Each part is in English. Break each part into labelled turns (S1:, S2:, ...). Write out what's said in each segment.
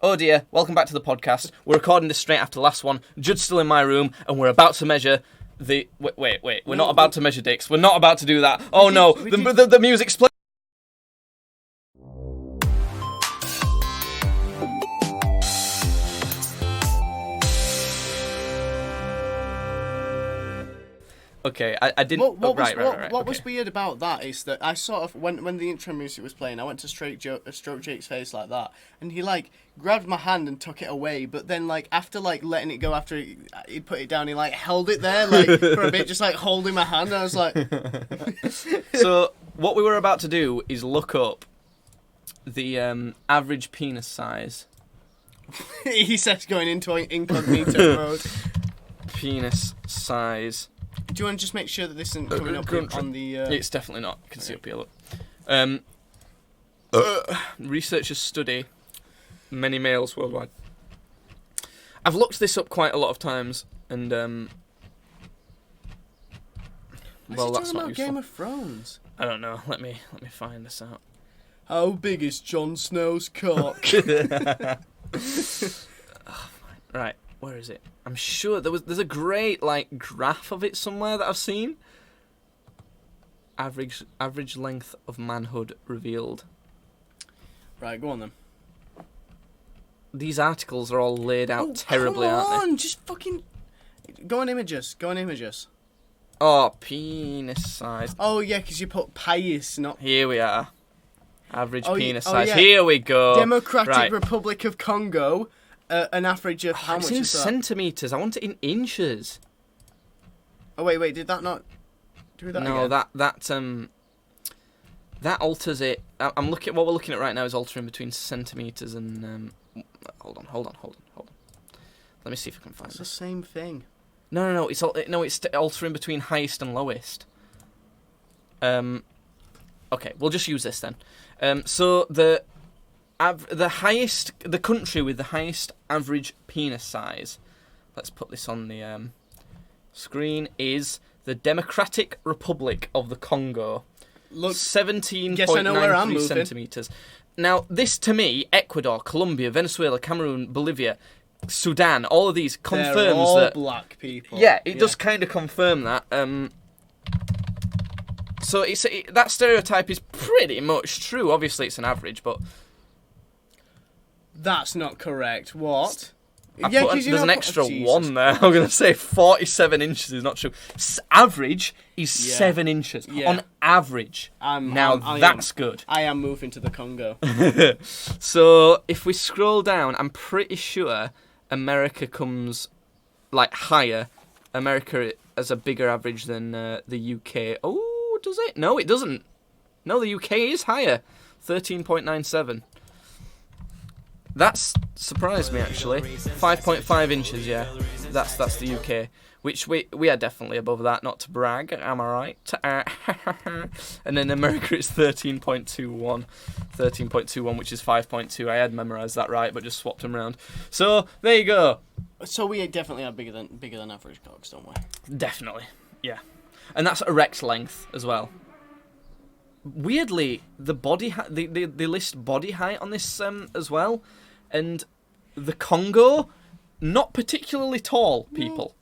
S1: Oh dear, welcome back to the podcast. We're recording this straight after the last one. Judd's still in my room, and we're about to measure the... Wait. We're not about to measure dicks. We're not about to do that. Oh no, the music's playing. Okay, I didn't...
S2: What
S1: Right.
S2: was weird about that is that I sort of, when the intro music was playing, I went to stroke Jake's face like that, and he, like, grabbed my hand and took it away, but then, like, after, like, letting it go after he'd put it down, he, like, held it there, like, for a bit, just, like, holding my hand, and I was like...
S1: So, what we were about to do is look up the average penis size.
S2: He says going into incognito mode.
S1: Penis size...
S2: Do you want to just make sure that this isn't coming up on the...
S1: It's definitely not. You can see up here, look. Researchers study many males worldwide. I've looked this up quite a lot of times, and well, that's not useful.
S2: Game of Thrones?
S1: I don't know. Let me find this out.
S2: How big is Jon Snow's cock?
S1: Right. Where is it? I'm sure there's a great like graph of it somewhere that I've seen. Average length of manhood revealed.
S2: Right, go on then.
S1: These articles are all laid out terribly,
S2: come on,
S1: aren't they?
S2: just fucking go on images.
S1: Oh, penis size.
S2: Oh yeah, because you put pious, not...
S1: Here we are. Average penis
S2: oh,
S1: size.
S2: yeah.
S1: Here we go.
S2: Democratic Republic of Congo. An average of how much
S1: it's in
S2: is that?
S1: centimeters. I want it in inches.
S2: Oh wait, did that not do that?
S1: No,
S2: again?
S1: that alters it. I'm looking. What we're looking at right now is altering between centimeters and. Hold on. Let me see if I can find
S2: It's
S1: this.
S2: the same thing.
S1: No. It's altering between highest and lowest. Okay, we'll just use this then. So the country with the highest average penis size, let's put this on the screen, is the Democratic Republic of the Congo.
S2: Look,
S1: 17.93 centimeters. Now, this to me, Ecuador, Colombia, Venezuela, Cameroon, Bolivia, Sudan, all of these confirms
S2: they're all
S1: that
S2: black people.
S1: Yeah, it does kind of confirm that. So that stereotype is pretty much true. Obviously, it's an average, but.
S2: That's not correct. What?
S1: There's an extra one there. I'm going to say 47 inches is not true. Average is 7 inches.
S2: Yeah.
S1: On average. That's good.
S2: I am moving to the Congo.
S1: So, if we scroll down, I'm pretty sure America comes, like, higher. America has a bigger average than the UK. Oh, does it? No, it doesn't. No, the UK is higher. 13.97. That's surprised me, actually. 5.5 inches, yeah. That's the UK. Which we are definitely above that, not to brag, am I right? And then America is 13.21. 13.21, which is 5.2. I had memorised that right, but just swapped them around. So, there you go.
S2: So we definitely have bigger than average cocks, don't we?
S1: Definitely, yeah. And that's erect length as well. Weirdly, the body they list body height on this as well, and the Congo, not particularly tall people,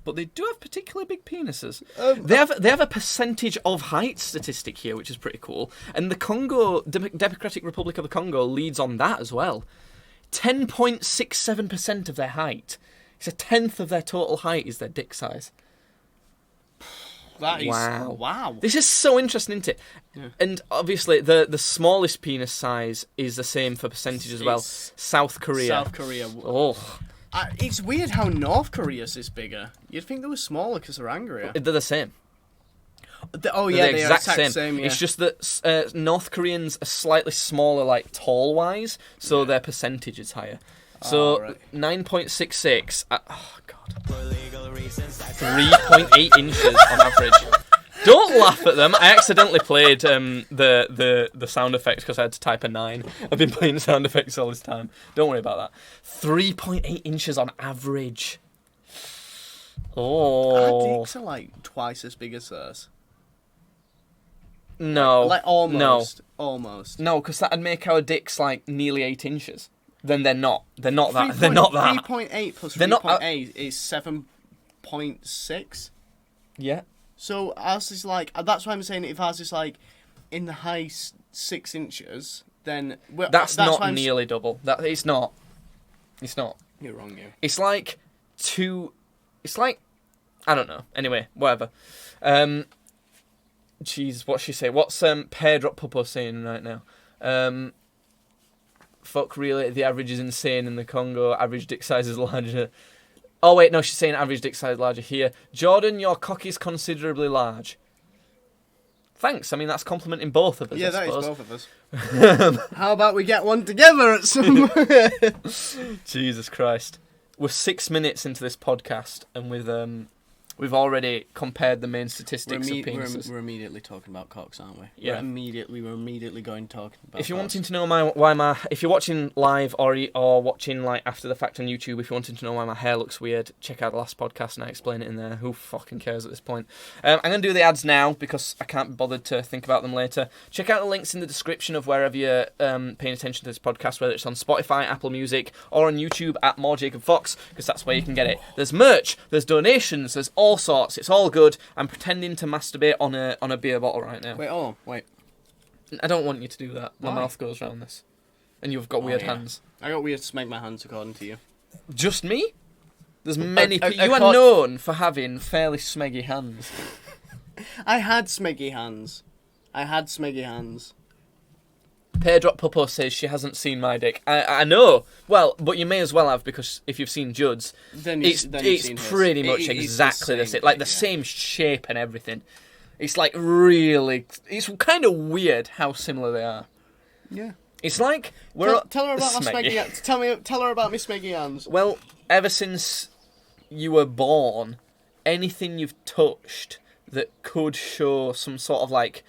S1: but they do have particularly big penises. They have a percentage of height statistic here, which is pretty cool, and the Congo Democratic Republic of the Congo leads on that as well. 10.67% of their height. It's a tenth of their total height is their dick size.
S2: That is wow.
S1: This is so interesting, isn't it? Yeah. And obviously, the smallest penis size is the same for percentage as well. South Korea. Oh.
S2: It's weird how North Korea's is bigger. You'd think they were smaller because they're angrier.
S1: They're the same.
S2: They're
S1: the exact
S2: same. Yeah.
S1: It's just that North Koreans are slightly smaller, like tall-wise, so their percentage is higher. So 9.66. Oh God. 3.8 inches on average. Don't laugh at them. I accidentally played the sound effects because I had to type a 9. I've been playing sound effects all this time. Don't worry about that. 3.8 inches on average. Oh.
S2: Our dicks are like twice as big as theirs.
S1: No.
S2: Like almost.
S1: No.
S2: Almost.
S1: No, because that'd make our dicks like nearly 8 inches. then they're not. They're not that. They're not that.
S2: 3.8 plus
S1: They're not-
S2: 3.8 is 7.6.
S1: Yeah.
S2: So ours is like, that's why I'm saying if ours is like in the high 6 inches, then
S1: That's
S2: why
S1: not
S2: I'm
S1: nearly double. It's not. It's not.
S2: You're wrong, you.
S1: It's like It's like, I don't know. Anyway, whatever. Jeez, what's she say? What's Pear Drop Popo saying right now? Fuck, really, the average is insane in the Congo. Average dick size is larger. Oh, wait, no, she's saying average dick size larger here. Jordan, your cock is considerably large. Thanks. I mean, that's complimenting both of us,
S2: Yeah,
S1: I
S2: that is
S1: suppose.
S2: both of us. How about we get one together at some...
S1: Jesus Christ. We're 6 minutes into this podcast, and we've already compared the main statistics of penises.
S2: We're immediately talking about cocks, aren't we?
S1: Yeah.
S2: We're immediately going talking about
S1: If you're
S2: cocks.
S1: wanting to know if you're watching live or watching like after the fact on YouTube, if you're wanting to know why my hair looks weird, check out the last podcast and I explain it in there. Who fucking cares at this point? I'm going to do the ads now because I can't be bothered to think about them later. Check out the links in the description of wherever you're paying attention to this podcast, whether it's on Spotify, Apple Music, or on YouTube at More Jacob Fox, because that's where you can get it. There's merch, there's donations, there's all sorts. It's all good. I'm pretending to masturbate on a beer bottle right now.
S2: Wait, hold on, wait.
S1: I don't want you to do that. My
S2: Why?
S1: mouth goes around this. And you've got weird
S2: yeah.
S1: hands.
S2: I got weird to make my hands according to you.
S1: Just me? There's many people. You
S2: accord-
S1: are known for having fairly smeggy hands.
S2: I had smeggy hands.
S1: Pear Drop Popo says she hasn't seen my dick. I know. Well, but you may as well have, because if you've seen Judd's,
S2: Then
S1: it's
S2: seen his.
S1: pretty much exactly the same. Like the same shape and everything. It's like really. It's kind of weird how similar they are.
S2: Yeah.
S1: It's like
S2: Tell her about my smeggy hands. Tell her about my smeggy hands.
S1: Well, ever since you were born, anything you've touched that could show some sort of like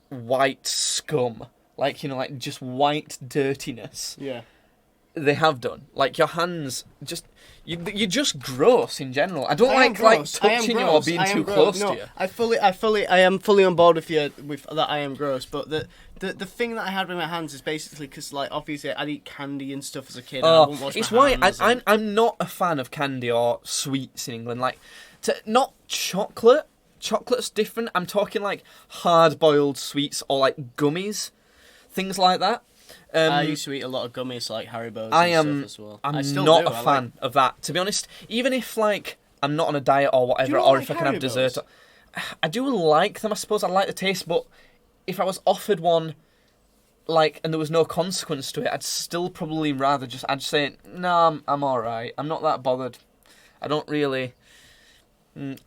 S1: white scum, like, you know, like just white dirtiness,
S2: Yeah.
S1: they have done. Like your hands, you're just gross in general. I don't
S2: I am
S1: like
S2: gross. I am
S1: touching you or
S2: gross.
S1: being
S2: I am
S1: too
S2: gross.
S1: close
S2: No,
S1: to you.
S2: I am fully on board with you with that. I am gross, but the thing that I had with my hands is basically because, like, obviously I'd eat candy and stuff as a kid. And I wouldn't wash
S1: It's
S2: my
S1: why
S2: hands and-
S1: I'm not a fan of candy or sweets in England. Like, not chocolate. Chocolate's different. I'm talking like hard-boiled sweets or like gummies, things like that.
S2: I used to eat a lot of gummies like Haribo's
S1: I
S2: and
S1: am.
S2: stuff as well.
S1: I'm
S2: I still
S1: not
S2: do.
S1: a fan of that. To be honest, even if like I'm not on a diet or whatever,
S2: not
S1: or
S2: like
S1: if I can have
S2: Haribo's?
S1: dessert, I do like them. I suppose I like the taste, but if I was offered one, like, and there was no consequence to it, I'd still probably rather I'd say no, I'm all right. I'm not that bothered. I don't really.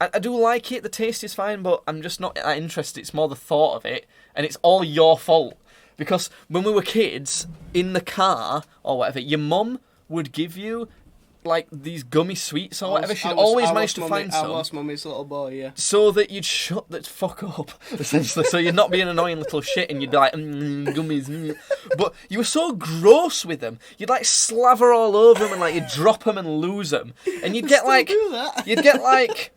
S1: I do like it. The taste is fine, but I'm just not that interested. It's more the thought of it, and it's all your fault. Because when we were kids, in the car or whatever, your mum would give you like these gummy sweets or whatever. She'd always manage to find
S2: I
S1: some,
S2: lost mummy's little boy, yeah.
S1: so that you'd shut the fuck up, essentially. So you'd not be an annoying little shit, and you'd be like gummies. But you were so gross with them. You'd like slaver all over them, and like you'd drop them and lose them, and you'd get like
S2: do that.
S1: you'd get like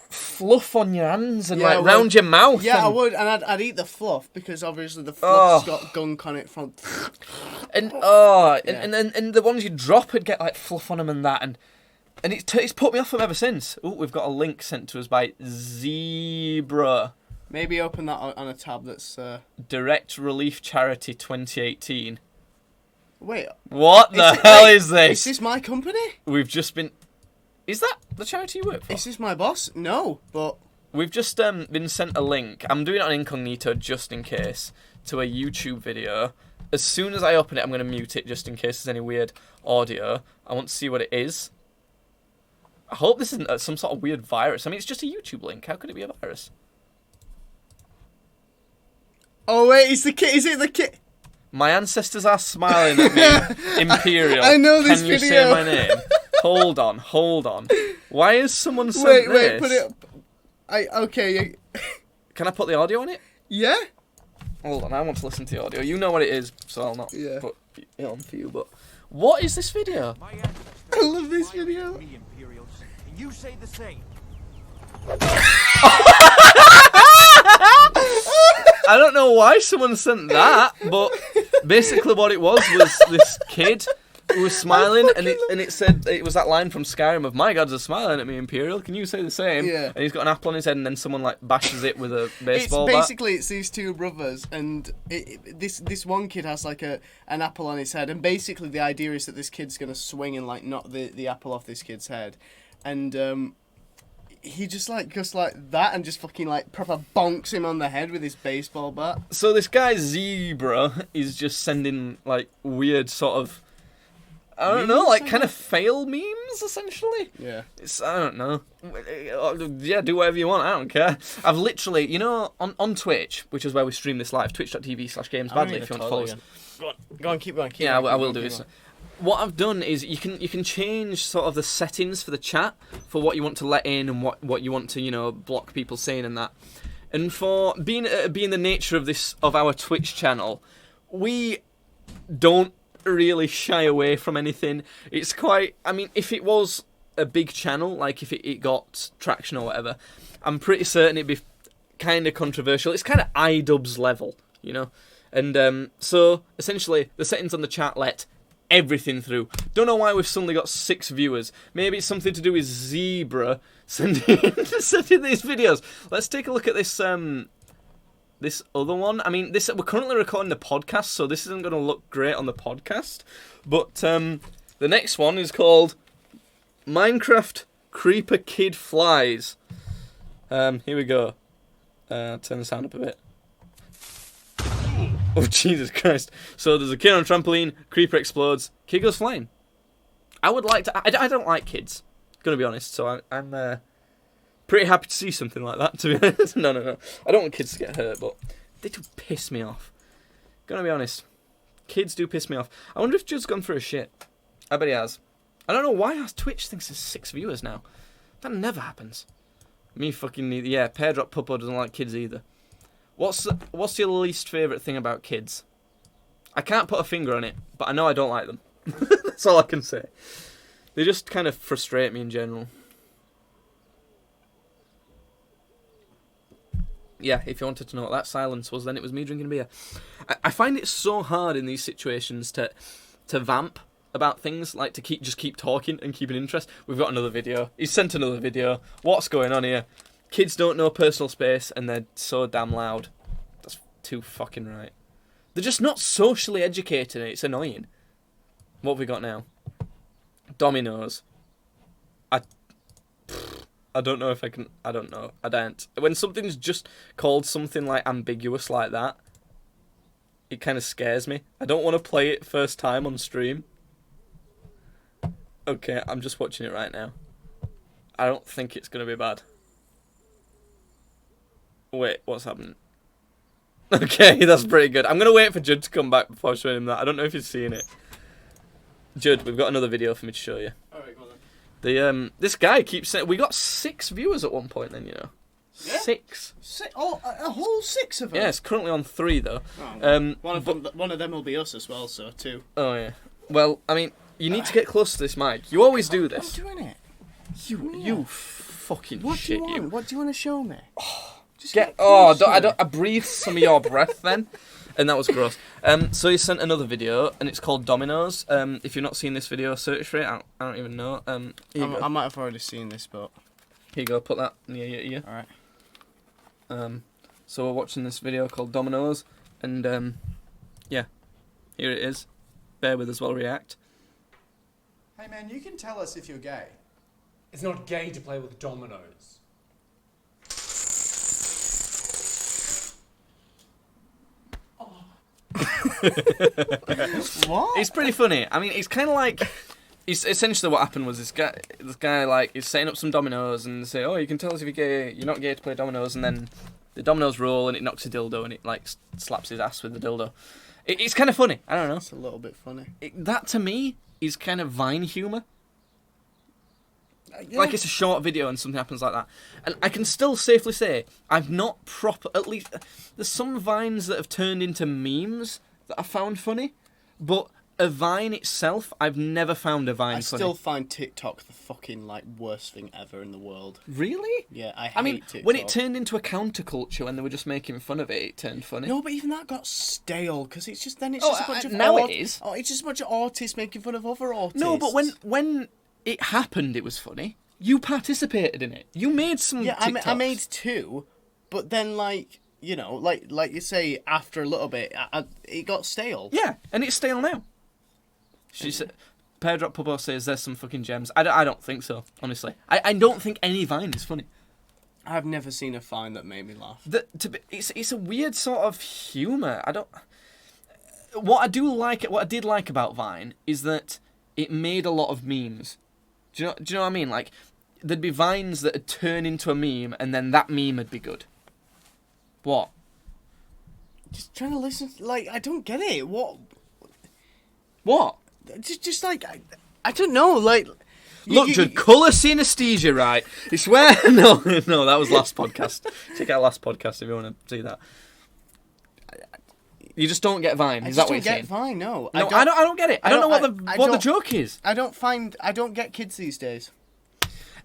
S1: fluff on your hands and
S2: Yeah, I
S1: like
S2: would.
S1: round your mouth.
S2: Yeah, I
S1: and,
S2: would, and I'd eat the fluff because obviously the fluff's got gunk on it from.
S1: and the ones you drop would get like fluff on them and that, and it's put me off them ever since. Oh, we've got a link sent to us by Zebra.
S2: Maybe open that on a tab that's.
S1: Direct Relief Charity 2018.
S2: Wait.
S1: What the hell is this?
S2: Is this my company?
S1: We've just been. Is that the charity you work for?
S2: Is this my boss? No, but.
S1: We've just been sent a link. I'm doing it on incognito just in case, to a YouTube video. As soon as I open it, I'm going to mute it just in case there's any weird audio. I want to see what it is. I hope this isn't some sort of weird virus. I mean, it's just a YouTube link. How could it be a virus?
S2: Oh wait, is it the kid?
S1: My ancestors are smiling at me. Imperial.
S2: I know this
S1: Can you
S2: video.
S1: say my name? Hold on. Why is someone sent
S2: Wait,
S1: this?
S2: put it up. Okay.
S1: Can I put the audio on it?
S2: Yeah.
S1: Hold on, I want to listen to the audio. You know what it is, so I'll not
S2: Yeah.
S1: put it on for you. But what is this video?
S2: I love this video.
S3: Me, Imperials, and you say the same.
S1: I don't know why someone sent that, but basically what it was this kid was smiling, and it said it was that line from Skyrim of "My gods are smiling at me, Imperial. Can you say the same?"
S2: Yeah.
S1: And he's got an apple on his head, and then someone like bashes it with a baseball
S2: It's
S1: bat.
S2: basically it's these two brothers, and this one kid has like an apple on his head, and basically the idea is that this kid's gonna swing and like knock the apple off this kid's head, and he just like goes like that and just fucking like proper bonks him on the head with his baseball bat.
S1: So this guy Zebra is just sending like weird sort of, I don't know,
S2: Memes,
S1: like
S2: I
S1: kind of
S2: guess?
S1: fail memes essentially.
S2: Yeah.
S1: It's, I don't know. Yeah, do whatever you want. I don't care. I've literally, you know, on Twitch, which is where we stream this live, twitch.tv/gamesbadly if you want to follow us.
S2: Go on, keep going.
S1: Yeah,
S2: going,
S1: I will
S2: keep
S1: do
S2: going.
S1: it. What I've done is you can change sort of the settings for the chat for what you want to let in and what you want to, you know, block people saying and that. And for being the nature of our Twitch channel, we don't really shy away from anything. It's quite, I mean, if it was a big channel, like if it got traction or whatever, I'm pretty certain it'd be kind of controversial. It's kind of iDubbbz level, you know. And so essentially the settings on the chat let everything through. Don't know why we've suddenly got 6 viewers. Maybe it's something to do with Zebra sending these videos. Let's take a look at this this other one. I mean, we're currently recording the podcast, so this isn't going to look great on the podcast. But the next one is called Minecraft Creeper Kid Flies. Here we go. Turn the sound up a bit. Oh, Jesus Christ. So there's a kid on a trampoline, creeper explodes, kid goes flying. I would like to... I don't like kids, gonna be honest, so I'm pretty happy to see something like that, to be honest. No. I don't want kids to get hurt, but they do piss me off. Gonna be honest. Kids do piss me off. I wonder if Judd's gone through a shit. I bet he has. I don't know why Twitch thinks there's 6 viewers now. That never happens. Me fucking... Yeah, Pear Drop Puppo doesn't like kids either. What's your least favourite thing about kids? I can't put a finger on it, but I know I don't like them. That's all I can say. They just kind of frustrate me in general. Yeah, if you wanted to know what that silence was, then it was me drinking beer. I find it so hard in these situations to vamp about things, like to keep talking and keep an interest. We've got another video. He's sent another video. What's going on here? Kids don't know personal space, and they're so damn loud. That's too fucking right. They're just not socially educated, and it's annoying. What have we got now? Dominoes. I don't know if I can... I don't know. I don't. When something's just called something like ambiguous like that, it kind of scares me. I don't want to play it first time on stream. Okay, I'm just watching it right now. I don't think it's going to be bad. Wait, what's happening? Okay, that's pretty good. I'm going to wait for Judd to come back before showing him that. I don't know if he's seeing it. Judd, we've got another video for me to show you.
S2: Alright, go on then.
S1: This guy keeps saying... We got 6 viewers at one point then, you know.
S2: Yeah?
S1: 6.
S2: A whole 6 of them?
S1: Yeah, it's currently on 3 though.
S2: Oh, well,
S1: But-
S2: one of them will be us as well, so 2.
S1: Oh, yeah. Well, I mean, you need to get close to this mic. You always do
S2: I'm
S1: this.
S2: doing it.
S1: You fucking
S2: What
S1: shit,
S2: do you want? What do you want to show me? Just
S1: Get
S2: close to
S1: I
S2: me.
S1: breathed some of your breath then, and that was gross. So he sent another video, and it's called Dominoes. If you've not seen this video, search for it. I don't even know. Here you go.
S2: I might have already seen this, but...
S1: Here you go. Put that near your ear.
S2: Alright.
S1: So we're watching this video called Dominoes, and yeah, here it is. Bear with us while we react.
S4: Hey man, you can tell us if you're gay.
S5: It's not gay to play with dominoes.
S2: What?
S1: It's pretty funny. I mean, it's kind of like... It's essentially what happened was this guy like is setting up some dominoes and they say, oh, you can tell us if you're gay. You're not gay to play dominoes, and then the dominoes roll and it knocks a dildo and it like slaps his ass with the dildo. It's kind of funny. I don't know.
S2: It's a little bit funny.
S1: That to me is kind of Vine humor. Like it's a short video and something happens like that. And I can still safely say I've not at least there's some Vines that have turned into memes that I found funny, but Vine itself, I've never found a Vine
S2: I
S1: funny.
S2: still find TikTok the fucking like worst thing ever in the world.
S1: Really?
S2: Yeah, I hate
S1: I mean,
S2: TikTok.
S1: when it turned into a counterculture, when they were just making fun of it, it turned funny.
S2: No, but even that got stale because it's just then it's
S1: Oh,
S2: just a bunch of
S1: now it is.
S2: Oh, it's just a bunch of artists making fun of other artists.
S1: No, but when it happened, it was funny. You participated in it. You made some TikToks.
S2: I made two, but then like you know, like you say, after a little bit, it got stale.
S1: Yeah, and it's stale now. She said, Pedro Pubo says there's some fucking gems. I don't think so, honestly. I don't think any Vine is funny.
S2: I've never seen a Vine that made me laugh.
S1: It's a weird sort of humour. What I did like about Vine is that it made a lot of memes. Do you know what I mean? Like, there'd be Vines that would turn into a meme, and then that meme would be good. What?
S2: Just trying to listen. Like I don't get it. What? Just like I don't know. Like
S1: Look, Judd, colour synesthesia, right? It's where no, that was last podcast. Check out last podcast if you want to see that. You just don't get Vine. Is that what you're saying?
S2: Vine. No,
S1: No, I don't get it. I don't know what the joke is.
S2: I don't get kids these days.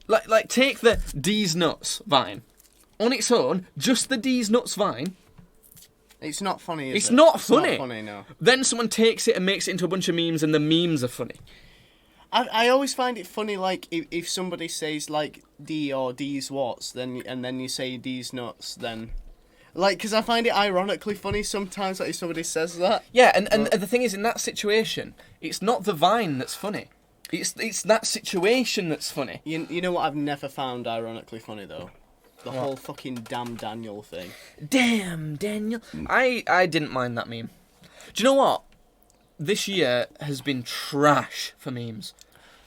S1: Like take the D's Nuts Vine on its own, just the D's Nuts Vine.
S2: It's not funny.
S1: It's not funny.
S2: Not funny, no.
S1: Then someone takes it and makes it into a bunch of memes, and the memes are funny.
S2: I always find it funny, like if somebody says like D or D's Watts, then you say D's Nuts, then like because I find it ironically funny sometimes that if somebody says that.
S1: Yeah, and the thing is, in that situation, it's not the Vine that's funny. It's that situation that's funny.
S2: You know what I've never found ironically funny though? The whole fucking damn Daniel thing.
S1: Damn, Daniel. I didn't mind that meme. Do you know what? This year has been trash for memes.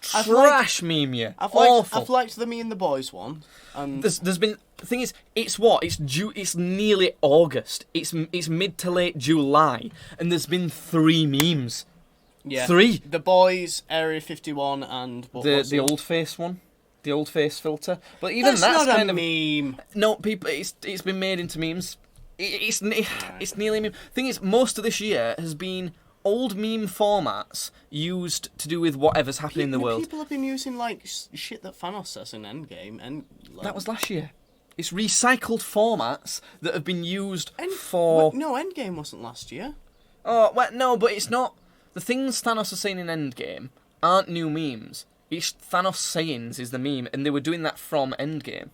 S1: Trash meme year. Awful.
S2: I've liked the Me and the Boys one. And
S1: There's been... The thing is, it's what? It's nearly August. It's mid to late July. And there's been 3 memes.
S2: yeah,
S1: 3.
S2: The Boys, Area 51, and
S1: The old face one. The old face filter. But even that's
S2: not
S1: kind
S2: a
S1: of...
S2: meme.
S1: No, people, it's been made into memes. It's nearly a meme. Thing is, most of this year has been old meme formats used to do with whatever's happening in the world.
S2: People have been using like shit that Thanos says in Endgame, and like,
S1: That was last year. It's recycled formats that have been used for...
S2: No, Endgame wasn't last year.
S1: Oh, well, no, but it's not... The things Thanos is saying in Endgame aren't new memes. It's Thanos sayings is the meme, and they were doing that from Endgame.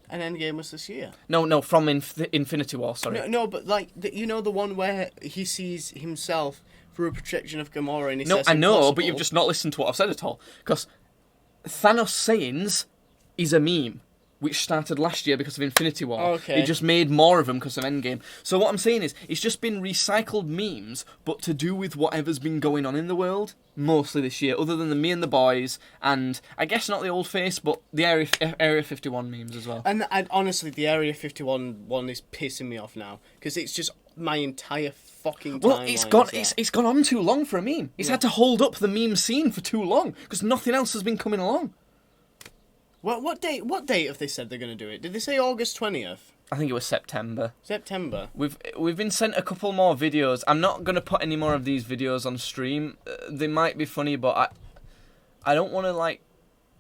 S2: And Endgame was this year.
S1: No, from Infinity War, sorry.
S2: No, but like the one where he sees himself through a projection of Gamora, and he
S1: No,
S2: says,
S1: I know,
S2: "Impossible."
S1: but you've just not listened to what I've said at all. Because Thanos sayings is a meme, which started last year because of Infinity War.
S2: Okay.
S1: It just made more of them because of Endgame. So what I'm saying is, it's just been recycled memes, but to do with whatever's been going on in the world, mostly this year, other than the Me and the Boys, and I guess not the old face, but the Area 51 memes as well.
S2: And honestly, the Area 51 one is pissing me off now because it's just my entire fucking
S1: Well,
S2: timeline is that.
S1: it's gone on too long for a meme. It's had to hold up the meme scene for too long, because nothing else has been coming along.
S2: Well, what date have they said they're going to do it? Did they say August 20th?
S1: I think it was September.
S2: September.
S1: We've been sent a couple more videos. I'm not gonna put any more of these videos on stream. They might be funny, but I don't want to like.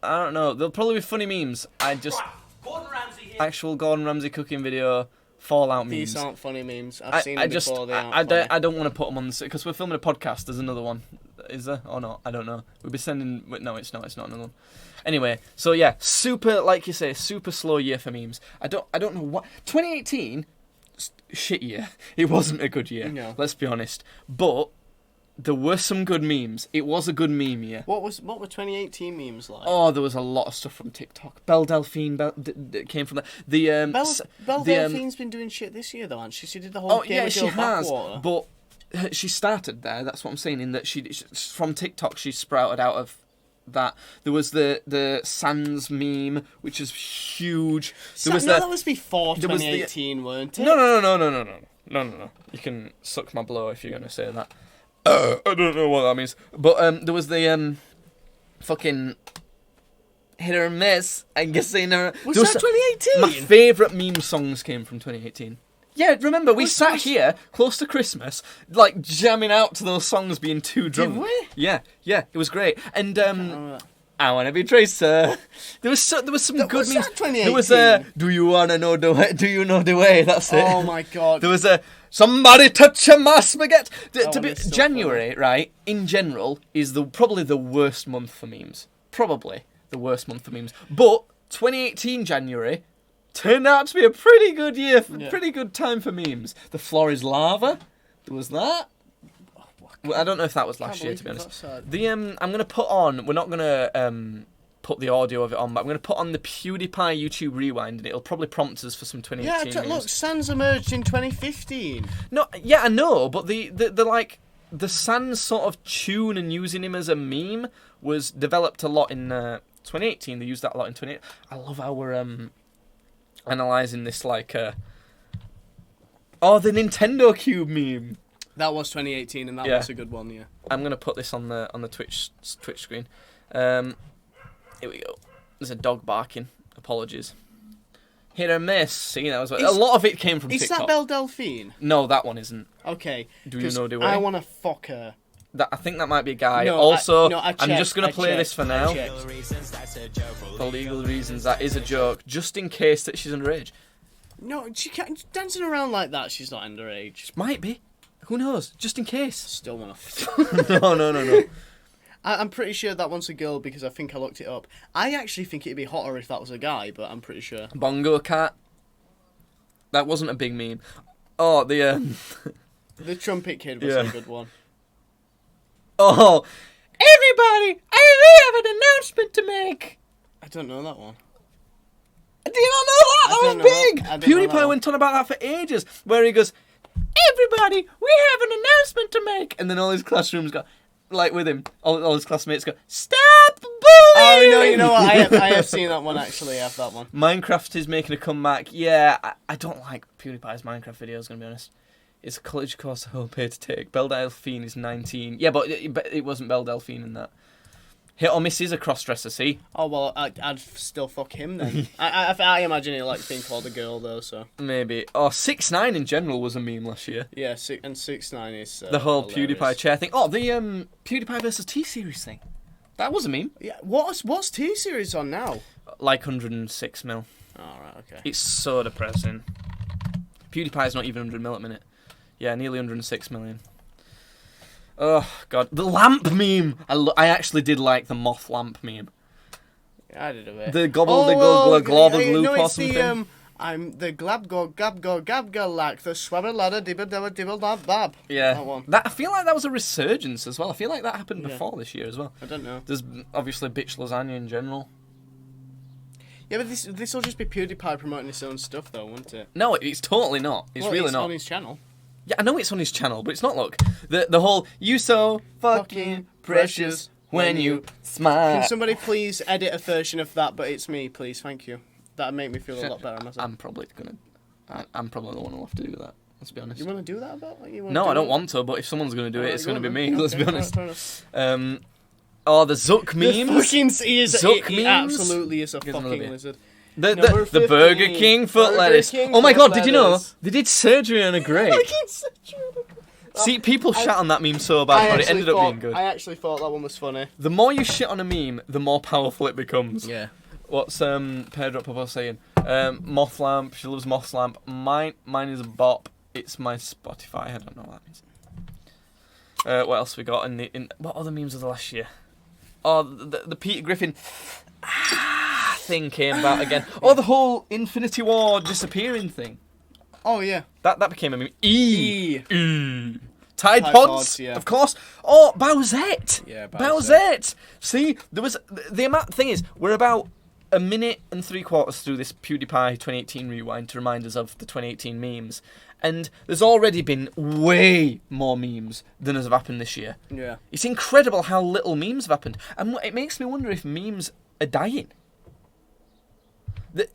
S1: I don't know. They'll probably be funny memes. I just
S3: Gordon Ramsay here.
S1: actual Gordon Ramsay cooking video, Fallout memes.
S2: These aren't funny memes. I've seen them
S1: just
S2: before. They aren't funny.
S1: I don't want to put them on because we're filming a podcast. There's another one. Is there or not? I don't know. We'll be sending. No, it's not. It's not another one. Anyway, so yeah, super, like you say, super slow year for memes. I don't know what 2018 shit year. It wasn't a good year.
S2: No.
S1: Let's be honest. But there were some good memes. It was a good meme year.
S2: What were 2018 memes like?
S1: Oh, there was a lot of stuff from TikTok. Belle Delphine came from the
S2: Belle Delphine's been doing shit this year though, hasn't she? She did the whole
S1: Oh
S2: Game
S1: yeah,
S2: of
S1: she
S2: Girl
S1: has.
S2: Backwater.
S1: But she started there. That's what I'm saying. In that she from TikTok, she sprouted out of that. There was the Sans meme, which is huge.
S2: That was before
S1: there was the-
S2: 2018, weren't it?
S1: No. You can suck my blow if you're gonna say that. I don't know what that means. But there was the fucking hit or miss. I guess they never.
S2: Was that 2018?
S1: My favourite meme songs came from 2018. Yeah, remember, we sat here, close to Christmas, like, jamming out to those songs being too drunk.
S2: Did we?
S1: Yeah, it was great. And, I wanna be Tracer. There was some good
S2: was
S1: memes.
S2: that 2018?
S1: There was do you wanna know the way? Do you know the way? That's it.
S2: Oh my god.
S1: There was somebody touch my spaghetti. To
S2: one
S1: be
S2: is so
S1: January, right? In general, is probably the worst month for memes. Probably the worst month for memes. But 2018 January turned out to be a pretty good year, pretty good time for memes. The floor is lava. There was that. Well, I don't know if that was last year, to be honest. The I'm gonna put on. We're not gonna put the audio of it on, but I'm gonna put on the PewDiePie YouTube Rewind, and it'll probably prompt us for some 2018
S2: Yeah, look,
S1: memes.
S2: Sans emerged in 2015.
S1: No, yeah, I know, but the like the Sans sort of tune and using him as a meme was developed a lot in 2018. They used that a lot in 2018. I love how we're analysing this like the Nintendo Cube meme.
S2: That was 2018, and that
S1: Yeah.
S2: was a good one. Yeah.
S1: I'm gonna put this on the Twitch screen. Here we go. There's a dog barking. Apologies. Hit or miss. See, that was a lot of it came from
S2: Is
S1: TikTok.
S2: that Belle Delphine?
S1: No, that one isn't.
S2: Okay.
S1: Do you
S2: 'cause
S1: know the way?
S2: I want to fuck her.
S1: I think that might be a guy.
S2: No,
S1: also,
S2: I
S1: I'm just
S2: checked,
S1: gonna
S2: I
S1: play
S2: checked,
S1: this for
S2: I
S1: now.
S2: checked.
S1: For legal reasons, that is a joke. Just in case that she's underage.
S2: No, she can't dancing around like that. She's not underage.
S1: Might be. Who knows? Just in case.
S2: Still want to.
S1: No.
S2: I'm pretty sure that one's a girl because I think I looked it up. I actually think it'd be hotter if that was a guy, but I'm pretty sure.
S1: Bongo cat. That wasn't a big meme. Oh, the
S2: The trumpet kid was
S1: Yeah.
S2: a good one.
S1: Oh, everybody! I have an announcement to make.
S2: I don't know that one.
S1: Do you not know that?
S2: I
S1: That
S2: don't
S1: was
S2: know.
S1: big.
S2: I don't know that
S1: PewDiePie
S2: one.
S1: went on about that for ages, where he goes, "Everybody, we have an announcement to make," and then all his classrooms go, like with him, all his classmates go, "Stop bullying!"
S2: Oh no, you know what? I have seen that one actually. I have that one.
S1: Minecraft is making a comeback. Yeah, I don't like PewDiePie's Minecraft videos, gonna be honest. It's a college course I will pay to take. Belle Delphine is 19. Yeah, but it wasn't Belle Delphine in that. Hit or miss is a cross-dresser, see?
S2: Oh well, I'd still fuck him then. I imagine he likes being called a girl though. So
S1: Maybe. Oh, 6ix9ine in general was a meme last year.
S2: yeah, 6ix9ine is
S1: The whole
S2: hilarious.
S1: PewDiePie chair thing. Oh, the PewDiePie versus T-Series thing. That was a meme.
S2: Yeah, what's T-Series on now?
S1: Like 106 mil.
S2: All right, okay.
S1: It's so depressing. PewDiePie's not even 100 mil at minute. Yeah, nearly 106 million. Oh, God. The lamp meme! I actually did like the moth lamp meme.
S2: Yeah, I did a bit.
S1: The gobble glob of loop
S2: no,
S1: or
S2: it's
S1: something.
S2: the I'm the glab go gab go gab go like the swabber ladder dibber dabber dibble dab bab.
S1: Yeah.
S2: That one.
S1: I feel like that was a resurgence as well. I feel like that happened
S2: Yeah.
S1: before this year as well.
S2: I don't know.
S1: There's obviously bitch lasagna in general.
S2: Yeah, but this will just be PewDiePie promoting his own stuff though, won't it?
S1: No, it's totally not. It's
S2: Well,
S1: really
S2: it's
S1: not.
S2: on his channel.
S1: Yeah, I know it's on his channel, but it's not. Look, the whole "you so fucking precious when you smile."
S2: Can somebody please edit a version of that? But it's me, please. Thank you. That'd make me feel a lot better myself.
S1: I'm probably gonna. I'm probably the one who'll have to do that. Let's be honest.
S2: You want to do that about? Like, you wanna
S1: No,
S2: do
S1: I don't
S2: it?
S1: want to. But if someone's gonna do it,
S2: Alright,
S1: it's
S2: go
S1: gonna
S2: on
S1: be
S2: then.
S1: me. Let's be
S2: Okay,
S1: honest.
S2: fair enough.
S1: Oh, the Zuck
S2: The
S1: memes.
S2: fucking he is
S1: Zuck
S2: he
S1: memes?
S2: absolutely is a
S1: Give him another
S2: fucking
S1: beer.
S2: lizard.
S1: The
S2: Number
S1: Burger
S2: 15,
S1: King foot
S2: Burger
S1: lettuce.
S2: King
S1: Oh my
S2: foot
S1: god, did you know
S2: lettuce.
S1: they did surgery on a grape? See, people shat on that meme so bad, but it ended up being good.
S2: I actually thought that one was funny.
S1: The more you shit on a meme, the more powerful it becomes.
S2: Yeah.
S1: What's Pedro Popo saying? Moth lamp. She loves moth lamp. Mine is a bop. It's my Spotify. I don't know what that means. What else we got in what other memes of the last year? Oh, the Peter Griffin thing came about again. Oh, the whole Infinity War disappearing thing.
S2: Oh yeah.
S1: That became a meme.
S2: E.
S1: Tide
S2: Tide
S1: Pods,
S2: Pods, yeah.
S1: of course. Oh, Bowsette.
S2: Yeah,
S1: Bowsette. See, there was the amount. Thing is, we're about a minute and 3/4 through this PewDiePie 2018 rewind to remind us of the 2018 memes, and there's already been way more memes than has happened this year.
S2: Yeah.
S1: It's incredible how little memes have happened, and it makes me wonder if memes are dying. The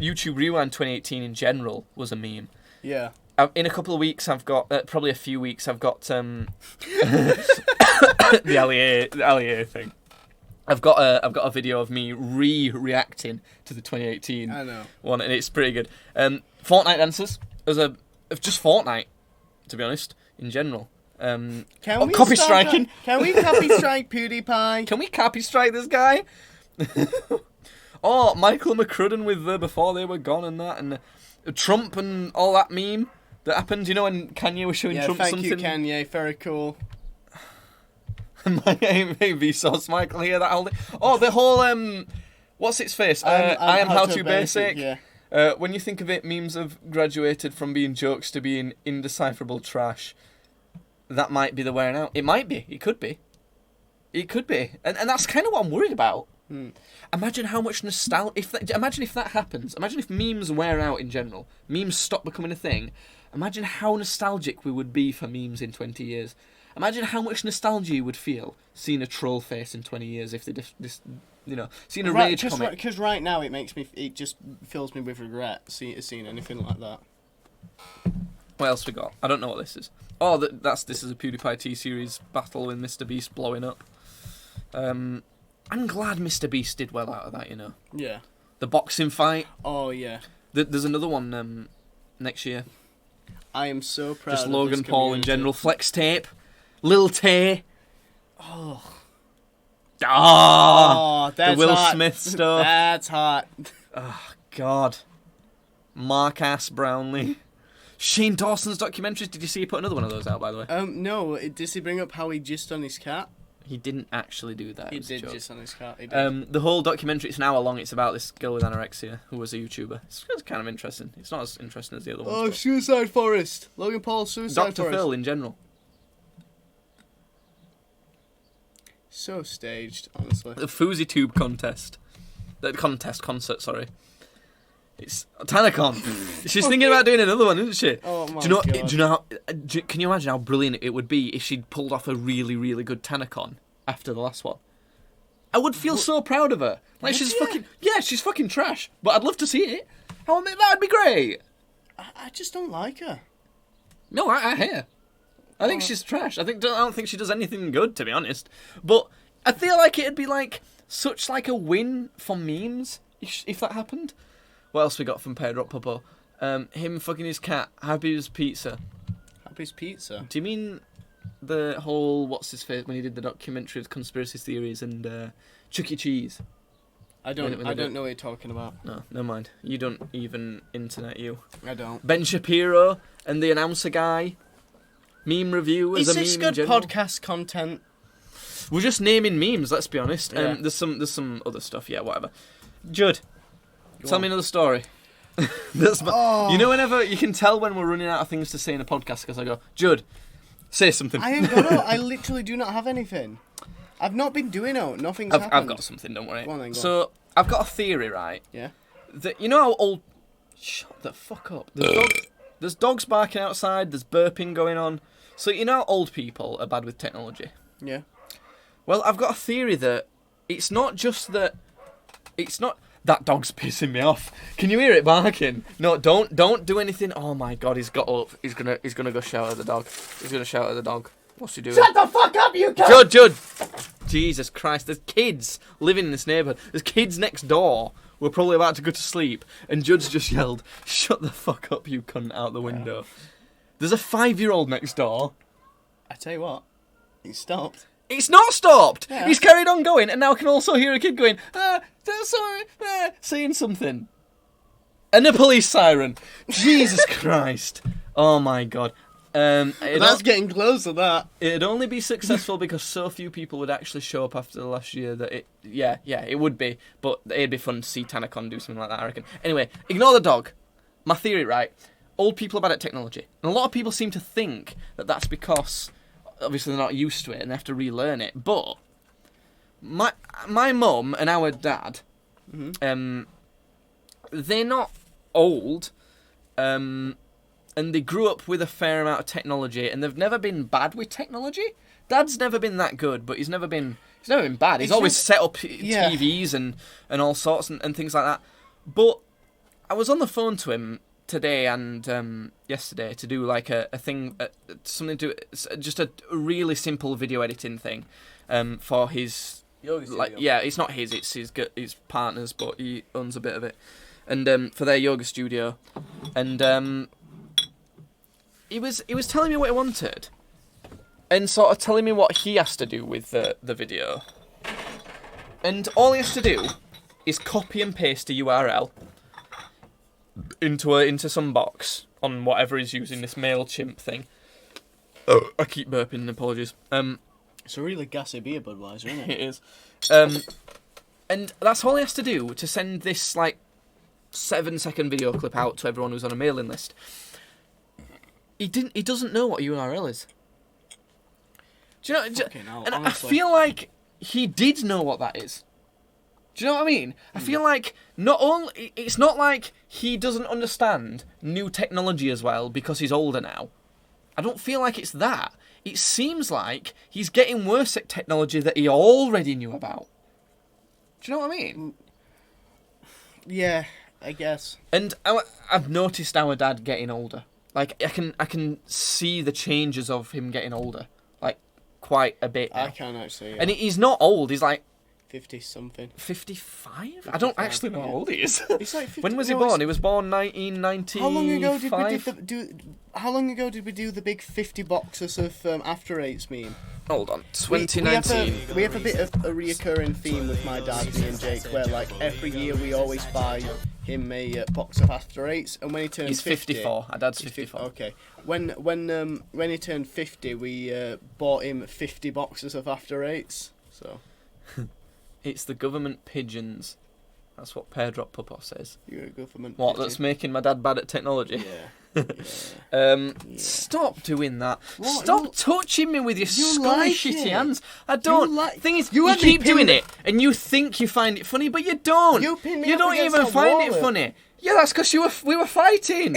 S1: YouTube Rewind 2018 in general was a meme.
S2: Yeah.
S1: In a couple of weeks, I've got probably a few weeks. I've got the Allier thing. I've got a video of me reacting to the 2018
S2: I know.
S1: one, and it's pretty good. Fortnite dancers just Fortnite, to be honest, in general.
S2: Can we
S1: copy
S2: stop
S1: striking?
S2: that? Can we copy strike PewDiePie?
S1: Can we copy strike this guy? Oh, Michael McCrudden with the Before They Were Gone and that, and Trump and all that meme that happened. You know when Kanye was showing
S2: Yeah,
S1: Trump
S2: thank
S1: something.
S2: you, Kanye. Very cool.
S1: My name may be Sauce Michael here. That whole the whole what's its face? I am how to basic.
S2: Yeah.
S1: When you think of it, memes have graduated from being jokes to being indecipherable trash. That might be the wearing out. It might be. It could be. It could be, and that's kind of what I'm worried about. Imagine how much nostalgia. Imagine if that happens. Imagine if memes wear out in general. Memes stop becoming a thing. Imagine how nostalgic we would be for memes in 20 years. Imagine how much nostalgia you would feel seeing a troll face in 20 years if they seeing a rage comic.
S2: Because right now it just fills me with regret seeing anything like that.
S1: What else we got? I don't know what this is. Oh, this is a PewDiePie T-Series battle with Mr. Beast blowing up. I'm glad Mr. Beast did well out of that, you know.
S2: Yeah.
S1: The boxing fight.
S2: Oh yeah.
S1: There's another one next year.
S2: I am so proud.
S1: Just
S2: of
S1: Logan
S2: this
S1: Paul in
S2: community.
S1: general. Flex Tape. Lil Tay.
S2: Oh,
S1: the
S2: that's
S1: Will
S2: hot.
S1: Smith stuff.
S2: That's hot.
S1: Oh, God. Mark Ass Brownlee. Shane Dawson's documentaries. Did you see he put another one of those out, by the way?
S2: No. Does he bring up how he just on his cat?
S1: He didn't actually do that.
S2: He
S1: It was a
S2: did
S1: joke.
S2: just on his cat. He did.
S1: The whole documentary, it's an hour long. It's about this girl with anorexia who was a YouTuber. It's kind of interesting. It's not as interesting as the other ones.
S2: Suicide Forest. Logan Paul, Suicide
S1: Dr.
S2: Forest.
S1: Phil in general.
S2: So staged, honestly.
S1: The Fousey Tube contest. Concert, sorry. It's TanaCon. She's thinking about doing another one, isn't she?
S2: Oh my
S1: do you know?
S2: God.
S1: Do you know how? Can you imagine how brilliant it would be if she'd pulled off a really, really good TanaCon after the last one? I would feel so proud of her. Like she's fucking she's fucking trash. But I'd love to see it. That'd be great.
S2: I just don't like her.
S1: No, I hear. I think she's trash. I don't think she does anything good, to be honest. But I feel like it'd be such a win for memes if that happened. What else we got from Pedro Popo? Him fucking his cat. Happy's Pizza.
S2: Happy's Pizza.
S1: Do you mean the whole what's his face when he did the documentary of conspiracy theories and Chuck E. Cheese?
S2: I don't know what you're talking about.
S1: No, never mind. You don't even internet you.
S2: I don't.
S1: Ben Shapiro and the announcer guy. Meme review as
S2: Is
S1: a meme
S2: this
S1: in
S2: good
S1: general.
S2: podcast content?
S1: We're just naming memes. Let's be honest.
S2: Yeah.
S1: There's some other stuff. Yeah, whatever. Judd, tell
S2: on.
S1: me another story. You know, whenever you can tell when we're running out of things to say in a podcast because I go, Judd, say something.
S2: I ain't got no. I literally do not have anything. I've not been doing it. Nothing's happened.
S1: I've got something. Don't worry.
S2: Go on then, go
S1: So I've got a theory, right?
S2: Yeah.
S1: That you know how old. Shut the fuck up. There's dogs barking outside. There's burping going on. So you know how old people are bad with technology.
S2: Yeah.
S1: Well, I've got a theory that it's not just that. It's not that dog's pissing me off. Can you hear it barking? No, don't do anything. Oh my God, he's got up. He's gonna go shout at the dog. He's gonna shout at the dog. What's he doing?
S2: Shut the fuck up, you cunt!
S1: Judd! Jesus Christ, there's kids living in this neighbourhood. There's kids next door. We're probably about to go to sleep. And Judd's just yelled, shut the fuck up, you cunt, out the window. There's a 5-year-old next door.
S2: I tell you what, he stopped.
S1: It's not stopped!
S2: Yeah.
S1: He's carried on going, and now I can also hear a kid going, sorry, saying something. And a police siren. Jesus Christ. Oh my God.
S2: That's getting close to that.
S1: It'd only be successful because so few people would actually show up after the last year that it would be. But it'd be fun to see TanaCon do something like that, I reckon. Anyway, ignore the dog. My theory, right? Old people are bad at technology. And a lot of people seem to think that that's because, obviously, they're not used to it and they have to relearn it. But my mum and our dad, they're not old, and they grew up with a fair amount of technology, and they've never been bad with technology. Dad's never been that good, but he's never been bad. He's always set up TVs and all sorts and things like that. But I was on the phone to him today and yesterday to do like a thing, something to just a really simple video editing thing for his
S2: Yoga
S1: like
S2: studio.
S1: yeah, it's not his, it's his partner's, but he owns a bit of it, and for their yoga studio, and he was telling me what he wanted, and sort of telling me what he has to do with the video, and all he has to do is copy and paste a URL into some box on whatever he's using, this MailChimp thing. Oh, I keep burping. Apologies.
S2: It's a really gassy beer, Budweiser, isn't it?
S1: It is. And that's all he has to do to send this, like, 7-second video clip out to everyone who's on a mailing list. He doesn't know what a URL is. Do you know?
S2: Fucking hell,
S1: And I
S2: honestly.
S1: feel like he did know what that is. Do you know what I mean? I feel like it's not like he doesn't understand new technology as well because he's older now. I don't feel like it's that. It seems like he's getting worse at technology that he already knew about. Do you know what I mean?
S2: Yeah, I guess.
S1: And I've noticed our dad getting older. Like I can see the changes of him getting older, like quite a bit.
S2: I
S1: now.
S2: can't actually.
S1: And he's not old. He's like
S2: 50-something.
S1: 55. I don't actually know how
S2: yeah.
S1: old he is.
S2: He's like 50.
S1: When was he
S2: no,
S1: born?
S2: it's-
S1: He was born 1995.
S2: How long ago did we How long ago did we do the big 50 boxes of After Eights meme?
S1: Hold on,
S2: We
S1: 2019.
S2: have a bit of a reoccurring theme with my dad, me and Jake, where like every year we always buy him a box of After Eights, and when he turns
S1: He's 54. Our dad's 54.
S2: Okay. When he turned 50, we bought him 50 boxes of After Eights. So
S1: It's the government pigeons. That's what Pear Drop Puppo says.
S2: you're a government.
S1: What?
S2: pigeon.
S1: That's making my dad bad at technology.
S2: Yeah. Yeah.
S1: Stop doing that.
S2: What?
S1: Stop
S2: You-
S1: touching me with your
S2: you
S1: scummy,
S2: like
S1: shitty
S2: it.
S1: hands. I don't.
S2: like-
S1: Thing is,
S2: you
S1: you
S2: had me
S1: keep doing
S2: pinned-
S1: it, and you think you find it funny, but you don't.
S2: You pinned me
S1: You
S2: up
S1: don't
S2: against
S1: even
S2: that
S1: find
S2: wall.
S1: it funny. Yeah, that's because we were fighting.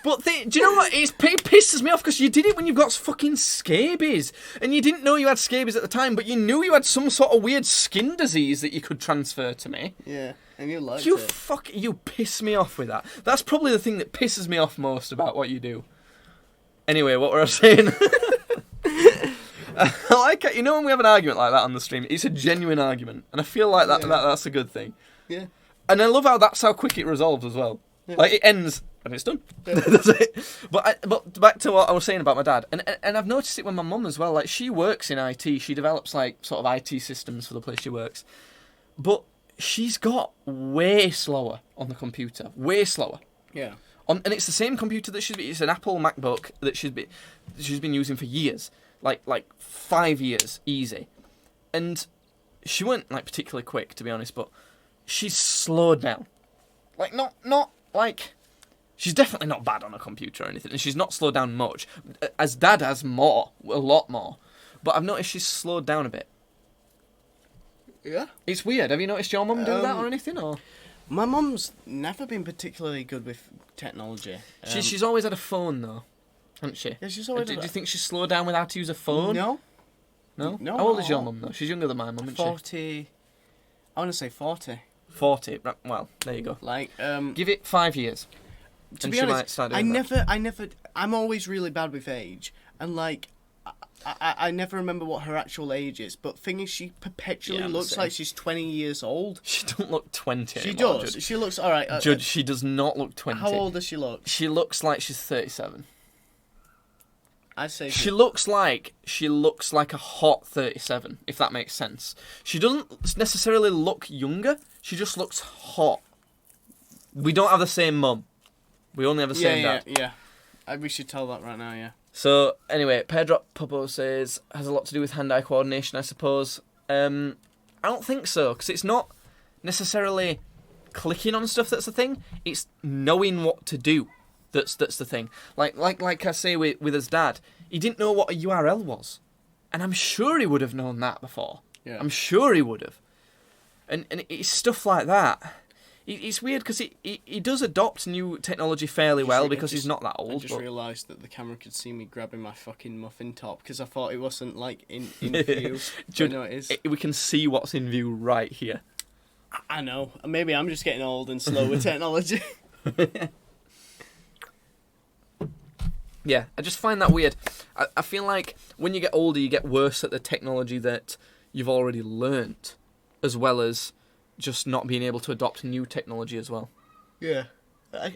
S1: But do you know what? It pisses me off because you did it when you've got fucking scabies. And you didn't know you had scabies at the time, but you knew you had some sort of weird skin disease that you could transfer to me.
S2: Yeah. And you liked
S1: You
S2: it.
S1: you piss me off with that. That's probably the thing that pisses me off most about what you do. Anyway, what were I saying? I like it. You know when we have an argument like that on the stream, it's a genuine argument. And I feel like that's a good thing.
S2: Yeah.
S1: And I love that's how quick it resolves as well.
S2: Yeah.
S1: Like it ends and it's done. That's it. But back to what I was saying about my dad, and I've noticed it with my mum as well. Like she works in IT, she develops like sort of IT systems for the place she works, but she's got way slower on the computer, way slower.
S2: Yeah.
S1: And it's the same computer that it's an Apple MacBook that she's been using for years, like 5 years easy, and she weren't like particularly quick to be honest, but she's slowed down. Like not like she's definitely not bad on a computer or anything, and she's not slowed down much. As Dad has a lot more, but I've noticed she's slowed down a bit.
S2: Yeah.
S1: It's weird. Have you noticed your mum do that or anything? Or
S2: My mum's never been particularly good with technology.
S1: she's always had a phone though, hasn't she?
S2: Yeah, she's always
S1: Do
S2: had
S1: you
S2: a-
S1: think she's slowed down with how to use a phone?
S2: No.
S1: No?
S2: No,
S1: How old
S2: not
S1: is your
S2: at all.
S1: mum though? She's younger than my mum, isn't she?
S2: 40. I want to say 40.
S1: 40. Right, well, there you go.
S2: Like,
S1: Give it 5 years.
S2: to
S1: and
S2: be
S1: she might
S2: honest,
S1: start
S2: I
S1: doing that.
S2: never, I'm always really bad with age, and like, I never remember what her actual age is. But thing is, she perpetually
S1: Yeah, I'm the
S2: looks
S1: same.
S2: like she's 20 years old.
S1: She don't look 20
S2: She
S1: anymore,
S2: does.
S1: Judge.
S2: She looks all right.
S1: Judge, she does not look 20.
S2: How old does she look?
S1: She looks like she's 37.
S2: I'd say
S1: She looks like a hot 37, if that makes sense. She doesn't necessarily look younger. She just looks hot. We don't have the same mum. We only have the same dad.
S2: yeah. We should tell that right now. Yeah.
S1: So anyway, Pedro Popo says has a lot to do with hand-eye coordination, I suppose. I don't think so, because it's not necessarily clicking on stuff that's the thing. It's knowing what to do that's the thing. Like I say with his dad, he didn't know what a URL was, and I'm sure he would have known that before.
S2: Yeah.
S1: I'm sure he would have. And it's stuff like that. It's weird because he does adopt new technology fairly well because he's not that
S2: I
S1: old.
S2: just
S1: but-
S2: realised that the camera could see me grabbing my fucking muffin top because I thought it wasn't like in view.
S1: Jude,
S2: No, it is.
S1: we can see what's in view right here.
S2: I know. Maybe I'm just getting old and slow with technology.
S1: Yeah, I just find that weird. I feel like when you get older, you get worse at the technology that you've already learnt, as well as just not being able to adopt new technology as well.
S2: Yeah.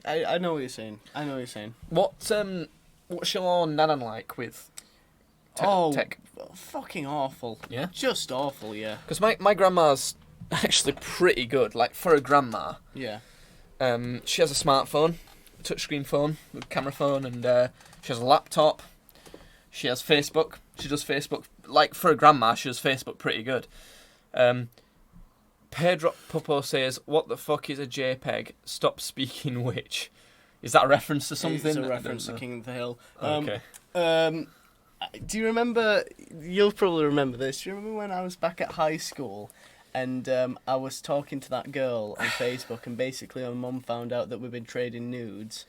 S2: I know what you're saying. I know what you're saying.
S1: What's your nanan like with tech?
S2: Fucking awful.
S1: Yeah?
S2: Just awful, yeah.
S1: Because my grandma's actually pretty good. Like, for a grandma,
S2: Yeah.
S1: she has a smartphone, a touchscreen phone, a camera phone, and she has a laptop. She has Facebook. She does Facebook. Like, for a grandma, she does Facebook pretty good. Pedro Popo says, "What the fuck is a JPEG? Stop speaking witch." Is that a reference to something?
S2: It's a reference to King of the Hill.
S1: Okay.
S2: Do you remember, you'll probably remember this, do you remember when I was back at high school and I was talking to that girl on Facebook and basically my mum found out that we've been trading nudes?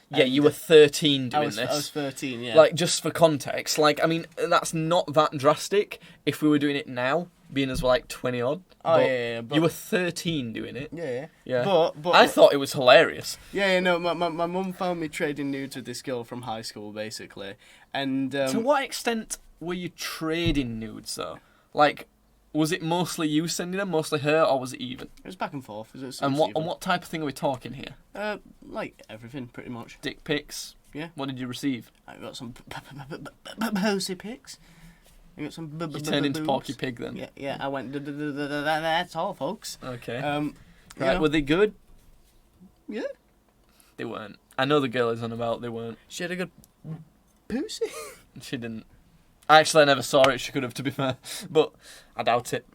S1: Yeah, you were 13 doing
S2: this. I was 13, yeah.
S1: Like, just for context, like, I mean, that's not that drastic if we were doing it now, being as, like, 20-odd.
S2: Oh, yeah. But
S1: you were 13 doing it.
S2: Yeah. But
S1: I thought it was hilarious.
S2: Yeah, no, my mum found me trading nudes with this girl from high school, basically. And
S1: To what extent were you trading nudes, though? Like, was it mostly you sending them, mostly her, or was it even?
S2: it was back and forth.
S1: And what type of thing are we talking here?
S2: Like everything, pretty much.
S1: Dick pics?
S2: Yeah.
S1: What did you receive?
S2: I got some posy pics. I got some
S1: You turned into Porky Pig then?
S2: Yeah, I went, that's all, folks.
S1: Okay.
S2: Right,
S1: were they good?
S2: Yeah.
S1: They weren't. I know the girl is on about, they weren't.
S2: She had a good pussy.
S1: She didn't. Actually, I never saw it. She could have, to be fair. But I doubt it.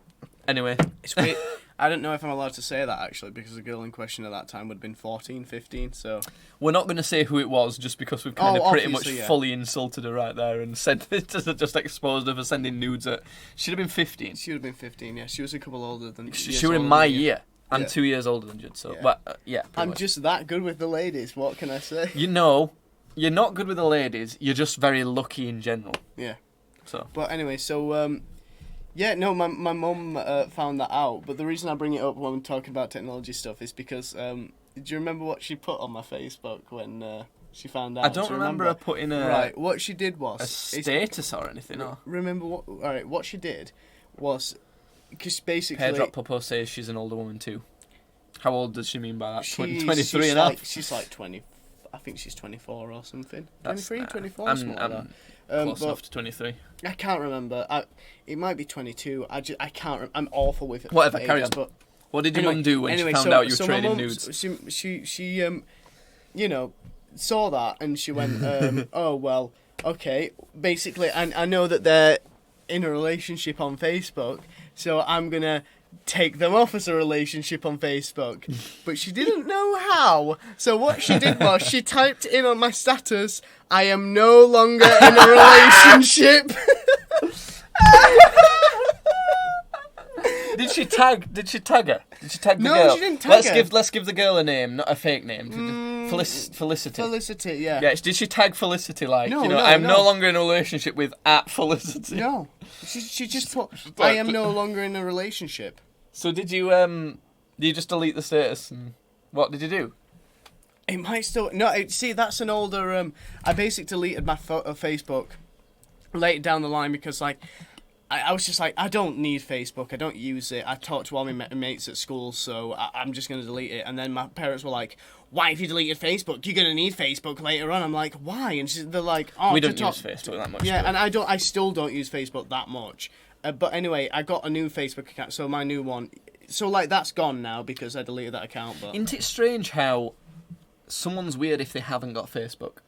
S1: Anyway.
S2: It's weird. I don't know if I'm allowed to say that, actually, because the girl in question at that time would have been 14, 15, so...
S1: We're not going to say who it was, just because we've kind of pretty much
S2: obviously, yeah.
S1: fully insulted her right there and said just exposed her for sending nudes at... She'd have been 15.
S2: She would have been 15, yeah. She was a couple older than...
S1: She was in my year. I'm
S2: Yeah.
S1: 2 years older than Judd, so...
S2: Yeah.
S1: But, yeah. pretty
S2: I'm
S1: much.
S2: just that good with the ladies, what can I say?
S1: You know, you're not good with the ladies, you're just very lucky in general.
S2: Yeah.
S1: So...
S2: But anyway, so... yeah, no, my mum found that out, but the reason I bring it up when we're talking about technology stuff is because... do you remember what she put on my Facebook when she found out?
S1: I don't remember her putting a...
S2: Right, what she did was...
S1: A status or anything, or...
S2: Remember what... Alright, what she did was... Because basically...
S1: Pedro Popo says she's an older woman too. How old does she mean by that? 23
S2: she's
S1: and a half?
S2: She's like 20... I think she's 24 or something.
S1: That's-
S2: 23, 24,
S1: I'm
S2: something like that.
S1: close
S2: but
S1: enough to 23.
S2: I can't remember. It might be 22. I can't... I'm awful with it.
S1: Whatever, carry on.
S2: But
S1: What did your mum do when she found
S2: so-
S1: out you were
S2: so my
S1: trading
S2: mum,
S1: nudes?
S2: She you know, saw that and she went, oh well, okay. Basically, I know that they're in a relationship on Facebook, so I'm gonna take them off as a relationship on Facebook. But she didn't know how. So what she did was she typed in on my status, "I am no longer in a relationship."
S1: Did she tag her? Did she tag the
S2: No,
S1: girl?
S2: she didn't tag her.
S1: Let's give the girl a name, not a fake name. Felicity.
S2: Felicity, yeah.
S1: Yeah, did she tag Felicity like,
S2: No,
S1: you know,
S2: no,
S1: I'm
S2: no.
S1: no longer in a relationship with @Felicity?
S2: No, she just put, "I am no longer in a relationship."
S1: So did you just delete the status? And what did you do?
S2: It might still see. That's an older. I basically deleted my Facebook later down the line because like I was just like, I don't need Facebook. I don't use it. I talk to all my mates at school, so I'm just gonna delete it. And then my parents were like, "Why have you deleted Facebook? You're gonna need Facebook later on." I'm like, "Why?" And they're like, "Oh,
S1: We
S2: to
S1: don't
S2: talk-
S1: use Facebook that much.
S2: Yeah,
S1: do we?
S2: and I still don't use Facebook that much. But anyway, I got a new Facebook account, so my new one. So like that's gone now because I deleted that account. But
S1: Isn't it strange how someone's weird if they haven't got Facebook?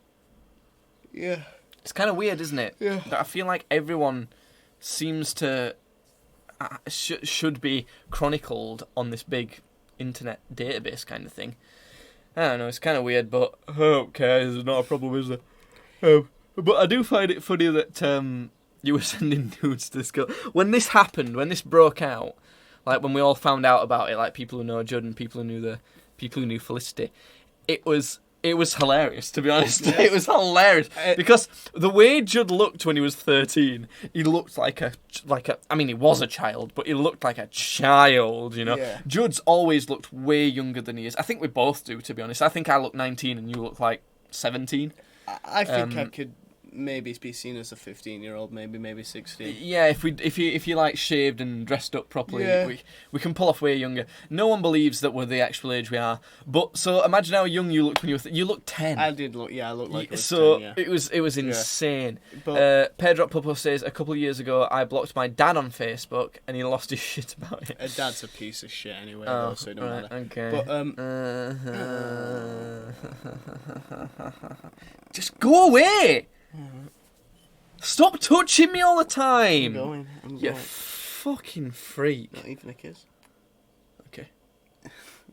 S2: yeah,
S1: It's kind of weird, isn't it?
S2: Yeah.
S1: That I feel like everyone seems to should be chronicled on this big internet database kind of thing. I don't know, it's kind of weird, but okay, there's not a problem, is there? But I do find it funny that you were sending nudes to this girl. When this happened, when this broke out, like when we all found out about it, like people who know Judd and people who knew Felicity, it was hilarious, to be honest. It was hilarious because the way Judd looked when he was 13, he looked like a. I mean, he was a child, but he looked like a child. You know,
S2: Yeah.
S1: Judd's always looked way younger than he is. I think we both do, to be honest. I think I look 19 and you look like 17.
S2: I think I could maybe be seen as a 15-year-old, maybe 16.
S1: Yeah, if you like shaved and dressed up properly,
S2: Yeah.
S1: we can pull off way younger. No one believes that we're the actual age we are. But so imagine how young you looked when you were you looked 10.
S2: I did look, I looked like I was
S1: So
S2: 10, yeah.
S1: it was insane.
S2: But
S1: Pedro Popo says a couple of years ago I blocked my dad on Facebook and he lost his shit about it.
S2: a dad's a piece of shit anyway,
S1: Oh,
S2: though, so it don't
S1: right,
S2: matter.
S1: okay.
S2: But
S1: Just go away. Stop touching me all the time.
S2: I'm
S1: You
S2: going.
S1: fucking freak.
S2: Not even a kiss.
S1: Okay.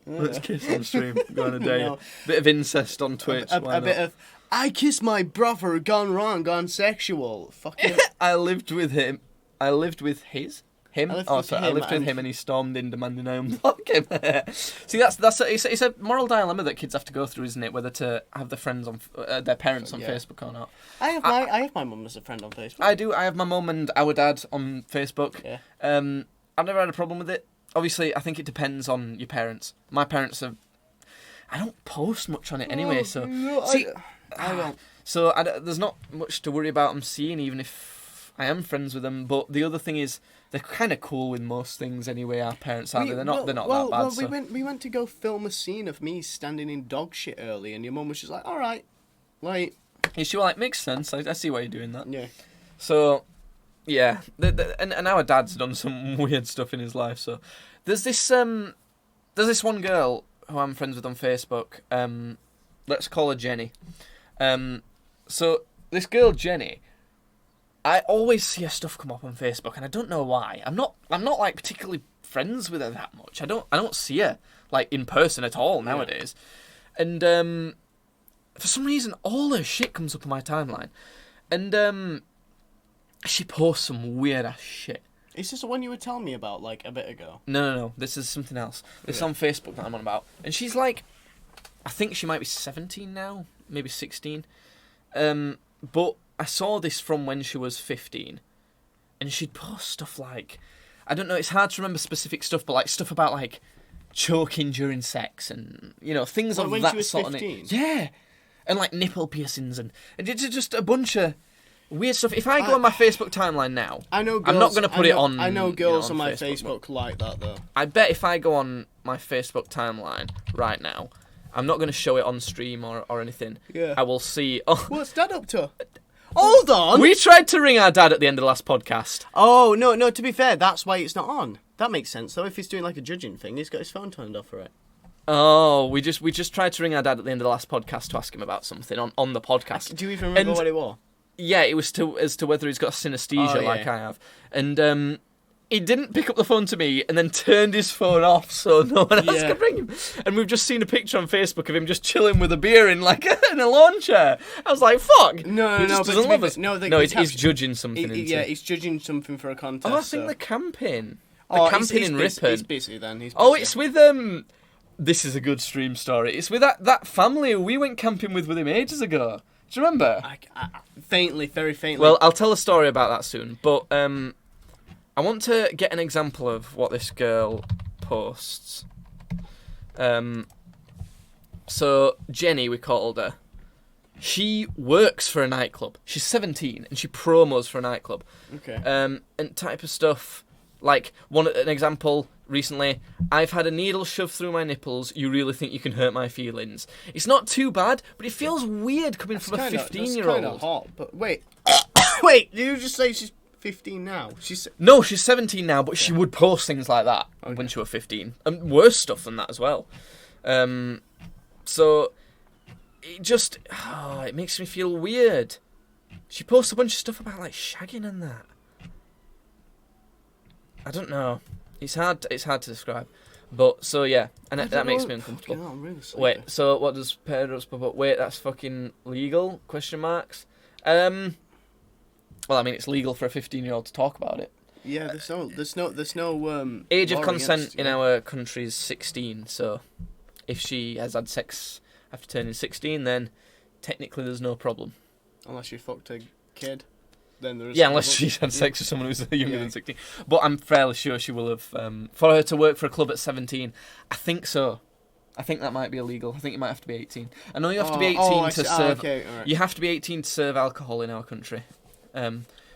S1: Let's kiss on stream. Go on a date.
S2: No.
S1: Bit of incest on Twitch.
S2: A
S1: why
S2: bit
S1: not?
S2: of, I kissed my brother, gone wrong, gone sexual. Fucking.
S1: I lived with him. I lived with him.
S2: I lived with
S1: I
S2: him
S1: lived with
S2: and-
S1: him, and he stormed in demanding I unblock him. See, it's a moral dilemma that kids have to go through, isn't it? Whether to have their friends on their parents on
S2: Yeah.
S1: Facebook or not.
S2: I have my mum as a friend on Facebook.
S1: I do. I have my mum and our dad on Facebook.
S2: Yeah.
S1: I've never had a problem with it. Obviously, I think it depends on your parents. My parents are. I don't post much on it anyway, so
S2: No,
S1: see.
S2: I don't.
S1: So there's not much to worry about them seeing, even if I am friends with them. But the other thing is, they're kind of cool with most things anyway. Our parents aren't they? They're not. They're not that bad.
S2: Well,
S1: So.
S2: we went to go film a scene of me standing in dog shit early, and your mum was just like, "All right, like,
S1: She was like, makes sense. I see why you're doing that.
S2: yeah."
S1: So, yeah, and our dad's done some weird stuff in his life. So, there's this one girl who I'm friends with on Facebook. Let's call her Jenny. So this girl Jenny, I always see her stuff come up on Facebook, and I don't know why. I'm not like particularly friends with her that much. I don't see her like in person at all nowadays, and for some reason all her shit comes up on my timeline, and she posts some weird ass shit.
S2: Is this the one you were telling me about like a bit ago?
S1: No. This is something else. It's on Facebook that I'm on about, and she's like, I think she might be 17 now, maybe 16. But I saw this from when she was 15, and she'd post stuff like, I don't know, it's hard to remember specific stuff, but like stuff about like choking during sex and things of
S2: When
S1: that
S2: she was
S1: sort
S2: 15?
S1: of. Yeah, and like nipple piercings and it's just a bunch of weird stuff. If I go on my Facebook timeline now,
S2: I know. Girls,
S1: I'm not going to put it on.
S2: I know girls
S1: on
S2: on my
S1: Facebook,
S2: Facebook like that though.
S1: I bet if I go on my Facebook timeline right now, I'm not going to show it on stream or anything.
S2: Yeah.
S1: I will see. Oh,
S2: What's Dad up to? Hold on.
S1: we tried to ring our dad at the end of the last podcast.
S2: Oh no. To be fair, that's why it's not on. That makes sense though. If he's doing like a judging thing, he's got his phone turned off for it.
S1: Oh, we just tried to ring our dad at the end of the last podcast to ask him about something on the podcast.
S2: Do you even remember
S1: And-
S2: what it was?
S1: Yeah, it was as to whether he's got synesthesia
S2: Oh, yeah.
S1: like I have, and he didn't pick up the phone to me and then turned his phone off so no one else
S2: Yeah.
S1: could ring him. And we've just seen a picture on Facebook of him just chilling with a beer in like in a lawn chair. I was like, fuck.
S2: No,
S1: he
S2: no,
S1: just
S2: but
S1: doesn't
S2: to be
S1: love
S2: fair-
S1: us.
S2: no, the
S1: he's
S2: caption-
S1: judging something. isn't
S2: Yeah,
S1: he?
S2: he's judging something for a contest.
S1: Oh, I think
S2: so.
S1: they're camping.
S2: Oh,
S1: They're camping in Ripon.
S2: He's busy then. He's
S1: Oh,
S2: busy.
S1: it's with This is a good stream story. It's with that family who we went camping with him ages ago. Do you remember?
S2: Faintly, very faintly.
S1: Well, I'll tell a story about that soon. But I want to get an example of what this girl posts. So Jenny, we called her. She works for a nightclub. She's 17 and she promos for a nightclub.
S2: okay.
S1: And type of stuff like an example recently. I've had a needle shoved through my nipples. You really think you can hurt my feelings? It's not too bad, but it feels weird coming from a 15-year-old.
S2: That's kind of hot. But wait, wait. Did you just say she's 15 now?
S1: No, she's 17 now, but she would post things like that when she was 15. And worse stuff than that as well. So, it just... it makes me feel weird. She posts a bunch of stuff about, like, shagging and that. I don't know. It's hard to describe. But, so, yeah. And that makes me uncomfortable.
S2: Fucking hell, I'm really sleepy.
S1: Wait, so what does Pedro's pop up? Wait, that's fucking legal? Question marks. Well, I mean, it's legal for a 15-year-old to talk about it.
S2: Yeah, there's no
S1: Age of
S2: law
S1: consent
S2: against,
S1: in
S2: yeah.
S1: our country is 16, so if she has had sex after turning 16, then technically there's no problem.
S2: Unless you fucked a kid, then there is.
S1: Yeah,
S2: a
S1: unless
S2: problem.
S1: she's had sex with someone who's younger
S2: Yeah.
S1: than 16. But I'm fairly sure she will have. For her to work for a club at 17, I think so. I think that might be illegal. I think you might have to be 18. I know you have to be
S2: Oh,
S1: 18
S2: I
S1: to
S2: see.
S1: serve.
S2: Okay, all right.
S1: You have to be 18 to serve alcohol in our country.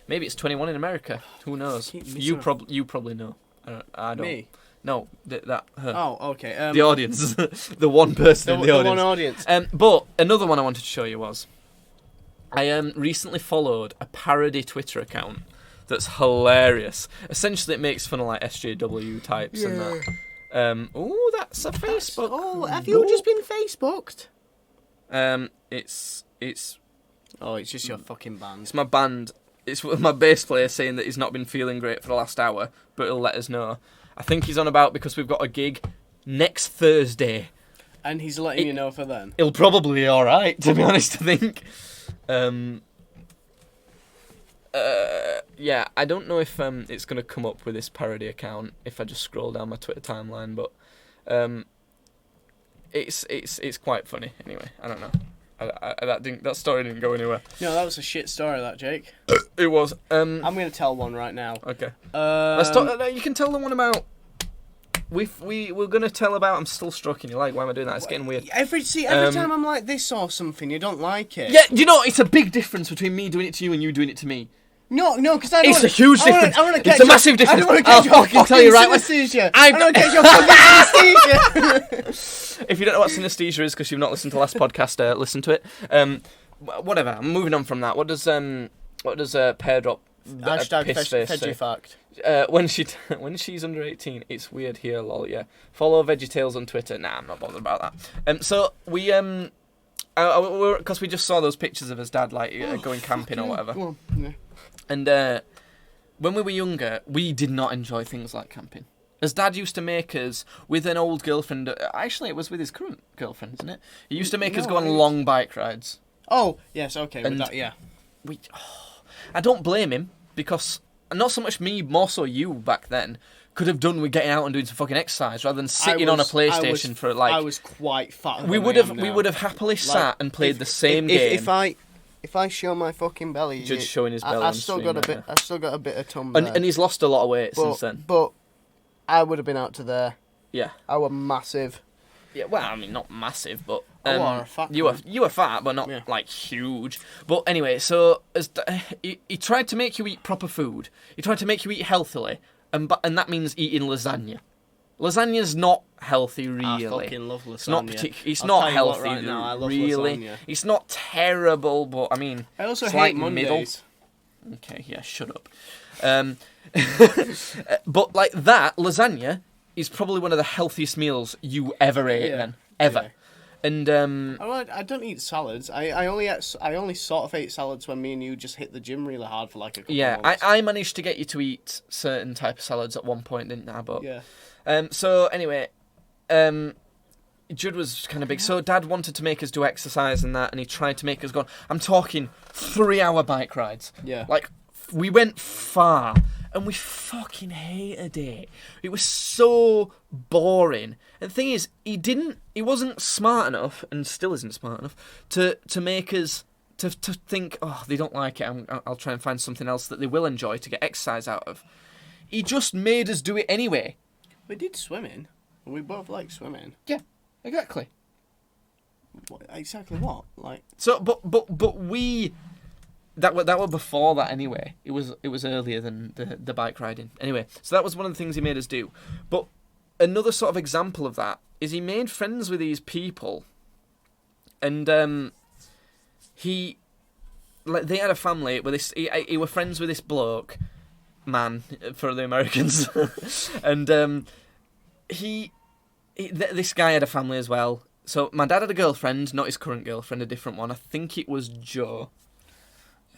S1: Maybe it's 21 in America. Who knows?
S2: Keep
S1: You
S2: missing
S1: you probably know. I don't.
S2: Me?
S1: No, that her.
S2: Oh, okay.
S1: The audience, the one person in the audience.
S2: one audience.
S1: But another one I wanted to show you was, I recently followed a parody Twitter account that's hilarious. Essentially, it makes fun of like SJW types and that. Oh, that's a Facebook.
S2: Oh, have you just been Facebooked?
S1: It's
S2: Oh, it's just your fucking band.
S1: it's my band. It's my bass player saying that he's not been feeling great for the last hour, but he'll let us know. I think he's on about because we've got a gig next Thursday.
S2: And he's letting you know for then.
S1: He'll probably be all right, to be honest. I think. Yeah, I don't know if it's gonna come up with this parody account if I just scroll down my Twitter timeline, but it's quite funny. Anyway, I don't know. That story didn't go anywhere.
S2: No, that was a shit story, that, Jake.
S1: It was.
S2: I'm going to tell one right now.
S1: Okay. Let's talk. You can tell the one about. We're gonna tell about. I'm still stroking your leg. Why am I doing that? It's getting weird.
S2: Every time I'm like this or something, you don't like it.
S1: Yeah, you know, it's a big difference between me doing it to you and you doing it to me.
S2: No, because I don't.
S1: It's a huge difference.
S2: I wanna
S1: It's a massive difference.
S2: I don't want to
S1: I'll
S2: catch your
S1: fucking tell you right now.
S2: synesthesia.
S1: I
S2: I don't catch your fucking synesthesia.
S1: If you don't know what synesthesia is because you've not listened to last podcast, listen to it. Whatever. I'm moving on from that. What does Pear Drop
S2: Hashtag
S1: piss face say?
S2: veggie fact.
S1: When she's under 18, it's weird here, lol. Yeah. Follow VeggieTales on Twitter. Nah, I'm not bothered about that. So we because we just saw those pictures of his dad like going camping or whatever.
S2: Go on. Yeah.
S1: And when we were younger, we did not enjoy things like camping. As Dad used to make us with an old girlfriend. Actually, it was with his current girlfriend, isn't it? He used to make us go on long bike rides.
S2: Oh, yes, okay.
S1: And
S2: with that, yeah.
S1: I don't blame him because not so much me, more so you back then could have done with getting out and doing some fucking exercise rather than sitting on a PlayStation for like.
S2: I was quite fat.
S1: We would have happily sat and played the same game.
S2: If I show my fucking belly,
S1: Judge showing his belly
S2: I
S1: on
S2: still
S1: stream
S2: got a
S1: right
S2: bit.
S1: now.
S2: I still got a bit of tum there.
S1: And he's lost a lot of weight since then.
S2: But I would have been out to there.
S1: Yeah.
S2: I were massive.
S1: Yeah, well, I mean, not massive, but
S2: I were a fat
S1: you were fat, but not
S2: Yeah.
S1: like huge. But anyway, so he tried to make you eat proper food. He tried to make you eat healthily, and that means eating lasagna. Lasagna's not healthy, really.
S2: I fucking love lasagna.
S1: It's not It's
S2: I'll
S1: not
S2: tell you
S1: healthy,
S2: what, right now, I love
S1: really.
S2: lasagna.
S1: It's not terrible, but I mean,
S2: I also
S1: it's
S2: hate
S1: like
S2: Mondays.
S1: middle. Okay, yeah, shut up. But like that, lasagna is probably one of the healthiest meals you ever ate.
S2: Yeah.
S1: Then ever.
S2: Yeah.
S1: And
S2: I don't eat salads. I only sort of ate salads when me and you just hit the gym really hard for like a couple
S1: yeah,
S2: of months.
S1: I managed to get you to eat certain type of salads at one point, didn't I? But
S2: Yeah.
S1: so anyway, Judd was kind of big. So Dad wanted to make us do exercise and that, and he tried to make us go on. I'm talking 3-hour bike rides.
S2: Yeah.
S1: Like we went far, and we fucking hated it. It was so boring. And the thing is, he wasn't smart enough, and still isn't smart enough, to make us to think, oh, they don't like it. I'll try and find something else that they will enjoy to get exercise out of. He just made us do it anyway.
S2: We did swimming. We both like swimming.
S1: Yeah, exactly.
S2: Exactly what? Like.
S1: So, but we. That were before that anyway. It was earlier than the bike riding. Anyway, so that was one of the things he made us do. But another sort of example of that is he made friends with these people, and they had a family with this. He were friends with this bloke, man, for the Americans, and this guy had a family as well. So my dad had a girlfriend, not his current girlfriend, a different one. I think it was Jo.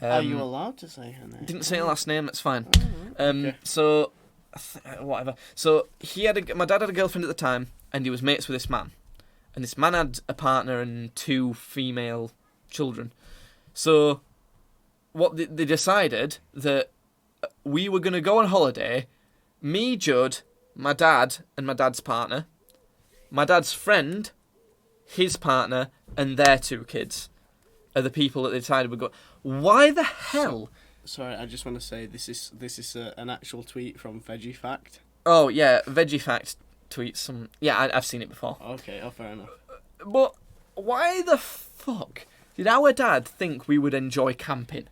S2: Are you allowed to say her name?
S1: Didn't say her last name. That's fine.
S2: Okay.
S1: So whatever. So my dad had a girlfriend at the time, and he was mates with this man, and this man had a partner and 2 female children. So what they decided that we were going to go on holiday, me, Judd, my dad, and my dad's partner, my dad's friend, his partner, and their 2 kids are the people that they decided would go. Why the hell?
S2: Sorry, I just want to say this is an actual tweet from Veggie Fact.
S1: Oh yeah, Veggie Fact tweets. I've seen it before.
S2: Okay, fair enough.
S1: But why the fuck did our dad think we would enjoy camping?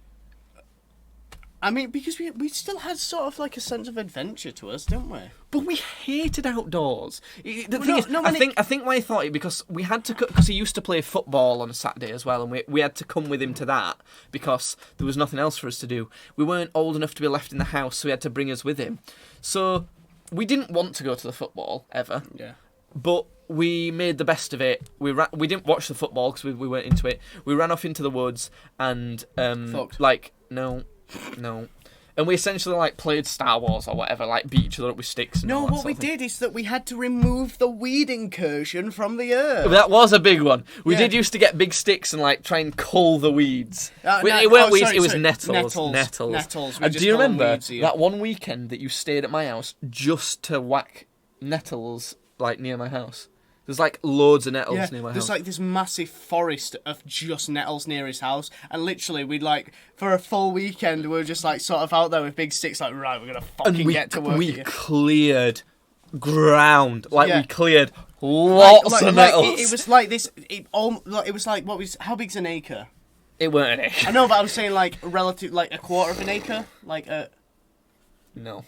S2: I mean, because we still had sort of like a sense of adventure to us, didn't we?
S1: But we hated outdoors. The
S2: Well,
S1: thing
S2: no,
S1: is,
S2: no,
S1: I
S2: when
S1: think why he thought it because we had to because he used to play football on a Saturday as well, and we had to come with him to that because there was nothing else for us to do. We weren't old enough to be left in the house, so he had to bring us with him. So we didn't want to go to the football ever.
S2: Yeah.
S1: But we made the best of it. We didn't watch the football because we weren't into it. We ran off into the woods and
S2: Fucked.
S1: no. And we essentially played Star Wars or whatever, beat each other up with sticks. And all
S2: No,
S1: that
S2: what
S1: sort
S2: we
S1: of thing.
S2: did is that we had to remove the weed incursion from the earth.
S1: That was a big one. We
S2: Yeah.
S1: did used to get big sticks and try and cull the weeds.
S2: No,
S1: It weren't
S2: oh,
S1: weeds,
S2: sorry,
S1: it was
S2: sorry.
S1: nettles.
S2: Nettles. We
S1: And
S2: just
S1: do you
S2: call them
S1: remember
S2: weeds here.
S1: that one weekend that you stayed at my house just to whack nettles near my house? There's loads of nettles
S2: Yeah,
S1: near my
S2: there's
S1: house.
S2: this massive forest of just nettles near his house, and literally we'd for a full weekend we were just sort of out there with big sticks, right, we're gonna fucking
S1: And
S2: get to work.
S1: we
S2: here.
S1: cleared ground.
S2: Yeah.
S1: We cleared lots of nettles.
S2: It was like this. It was like how big's an acre?
S1: It weren't an acre.
S2: I know, but I'm saying relative, a quarter of an acre,
S1: No.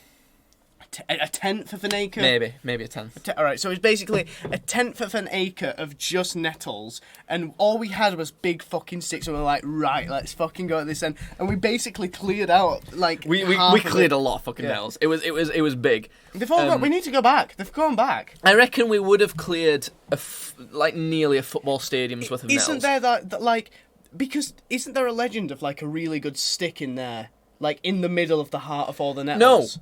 S2: a tenth of an acre.
S1: Maybe a tenth.
S2: Alright, so it's basically a tenth of an acre of just nettles, and all we had was big fucking sticks, and we were like, right, let's fucking go at this end. And we basically cleared out,
S1: We
S2: half of
S1: cleared
S2: it.
S1: a lot of fucking
S2: Yeah.
S1: nettles. It was big.
S2: They've all got, we need to go back. They've gone back.
S1: I reckon we would have cleared nearly a football stadium's worth of
S2: Isn't
S1: nettles.
S2: there that because isn't there a legend of a really good stick in there? In the middle of the heart of all the nettles?
S1: No,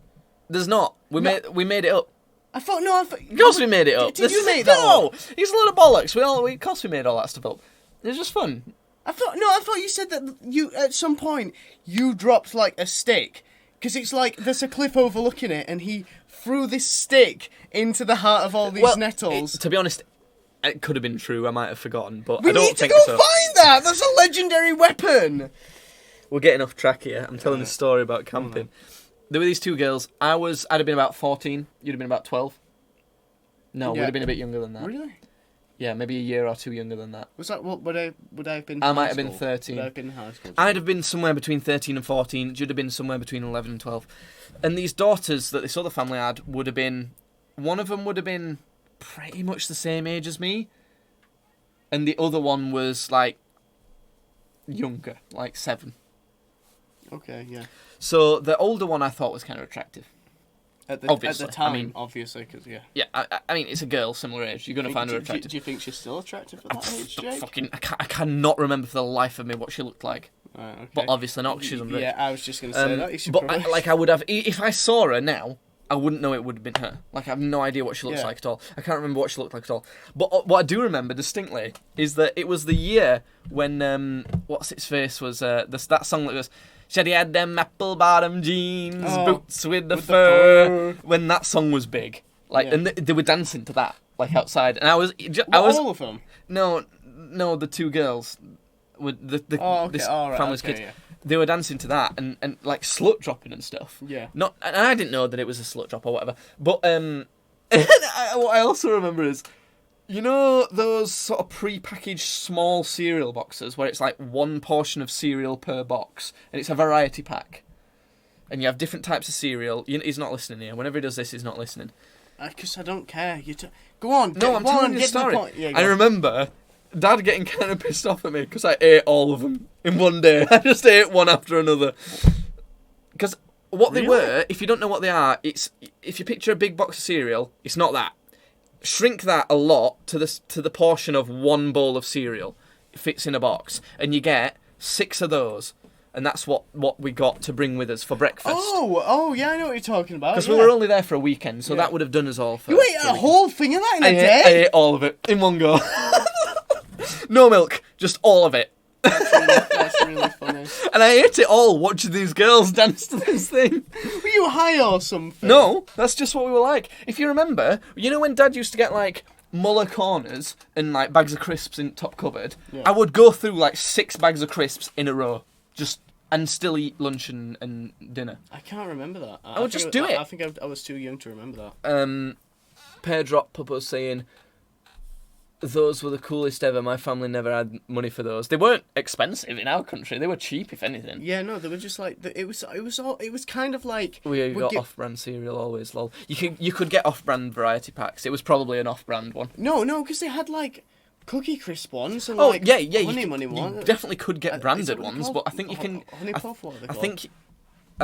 S1: there's not. We made it up.
S2: I thought,
S1: Of course we made it up.
S2: Did you make that
S1: No,
S2: up?
S1: it's a load of bollocks. Of course we made all that stuff up. It was just fun.
S2: I thought you said that you at some point you dropped a stick because it's there's a cliff overlooking it, and he threw this stick into the heart of all these nettles.
S1: To be honest, it could have been true. I might have forgotten, but
S2: We
S1: I don't
S2: need to
S1: think
S2: go
S1: so.
S2: find that. That's a legendary weapon.
S1: We're getting off track here. I'm telling this story about camping. There were these two girls. I'd have been about 14. You'd have been about 12. No,
S2: Yeah.
S1: we'd have been a bit younger than that.
S2: Really?
S1: Yeah, maybe a year or two younger than that.
S2: Was that what? Would I have been?
S1: I
S2: high
S1: might have been
S2: school?
S1: 13.
S2: Would I have been in high school?
S1: I'd have been somewhere between 13 and 14. You'd have been somewhere between 11 and 12. And these daughters that this other family had would have been... One of them would have been pretty much the same age as me. And the other one was, younger, 7.
S2: Okay, yeah.
S1: So the older one I thought was kind of attractive. Obviously,
S2: at the time,
S1: I mean-
S2: obviously, because yeah.
S1: Yeah, I mean, it's a girl, similar age. You're going to find her attractive.
S2: Do you think she's still attractive at that age, Jake?
S1: I cannot remember for the life of me what she looked like.
S2: Right, okay.
S1: But obviously not, 'cause she's underage.
S2: Yeah, I was just going to say that. You should
S1: But
S2: probably...
S1: I would have, if I saw her now, I wouldn't know it would have been her. I have no idea what she looks
S2: Yeah.
S1: like at all. I can't remember what she looked like at all. But what I do remember distinctly is that it was the year when what's its face was that song that goes. Said he had them apple bottom jeans,
S2: Oh,
S1: boots with the
S2: with the
S1: fur.
S2: fur.
S1: When that song was big,
S2: Yeah.
S1: and they were dancing to that outside, and I was
S2: all of them?
S1: no, the two girls with the
S2: Oh, okay.
S1: this
S2: all right,
S1: family's
S2: okay,
S1: kids.
S2: yeah.
S1: They were dancing to that and slut dropping and stuff.
S2: Yeah.
S1: Not, and I didn't know that it was a slut drop or whatever. But what I also remember is, those sort of pre-packaged small cereal boxes where it's one portion of cereal per box, and it's a variety pack, and you have different types of cereal. He's not listening here. Whenever he does this, he's not listening.
S2: Because I don't care. Go on.
S1: No, I'm
S2: go on,
S1: telling you the
S2: get to the
S1: story.
S2: point. Yeah, go
S1: I
S2: on.
S1: remember Dad getting kind of pissed off at me because I ate all of them in one day. I just ate one after another. Because what they
S2: Really?
S1: were, if you don't know what they are, it's if you picture a big box of cereal, it's not that. Shrink that a lot to the portion of one bowl of cereal. It fits in a box, and you get 6 of those, and that's what we got to bring with us for breakfast.
S2: Oh, yeah, I know what you're talking about.
S1: Because
S2: yeah.
S1: we were only there for a weekend, so
S2: Yeah.
S1: that would have done us all for.
S2: You ate
S1: for
S2: a
S1: weekend.
S2: whole thing of that in a
S1: I
S2: day?
S1: ate all of it in one go. No milk, just all of it.
S2: That's really funny.
S1: And I ate it all watching these girls dance to this thing.
S2: Were you high or something?
S1: No, that's just what we were like. If you remember, when Dad used to get Muller corners and bags of crisps in top cupboard,
S2: Yeah.
S1: I would go through 6 bags of crisps in a row, and still eat lunch and dinner.
S2: I can't remember that.
S1: would just do it.
S2: I think I was too young to remember that.
S1: Peardrop put us saying, those were the coolest ever. My family never had money for those. They weren't expensive in our country. They were cheap, if anything.
S2: Yeah, no, they were just like it was kind of like
S1: We got off-brand cereal always. Lol. You could get off-brand variety packs. It was probably an off-brand one.
S2: No, because they had like Cookie Crisp ones and
S1: Oh
S2: like
S1: yeah,
S2: Honey
S1: you,
S2: Money
S1: you
S2: ones.
S1: definitely could get
S2: Is
S1: branded
S2: that what they're
S1: ones,
S2: called?
S1: but I think you can.
S2: Honey Puff, what are they
S1: I
S2: called?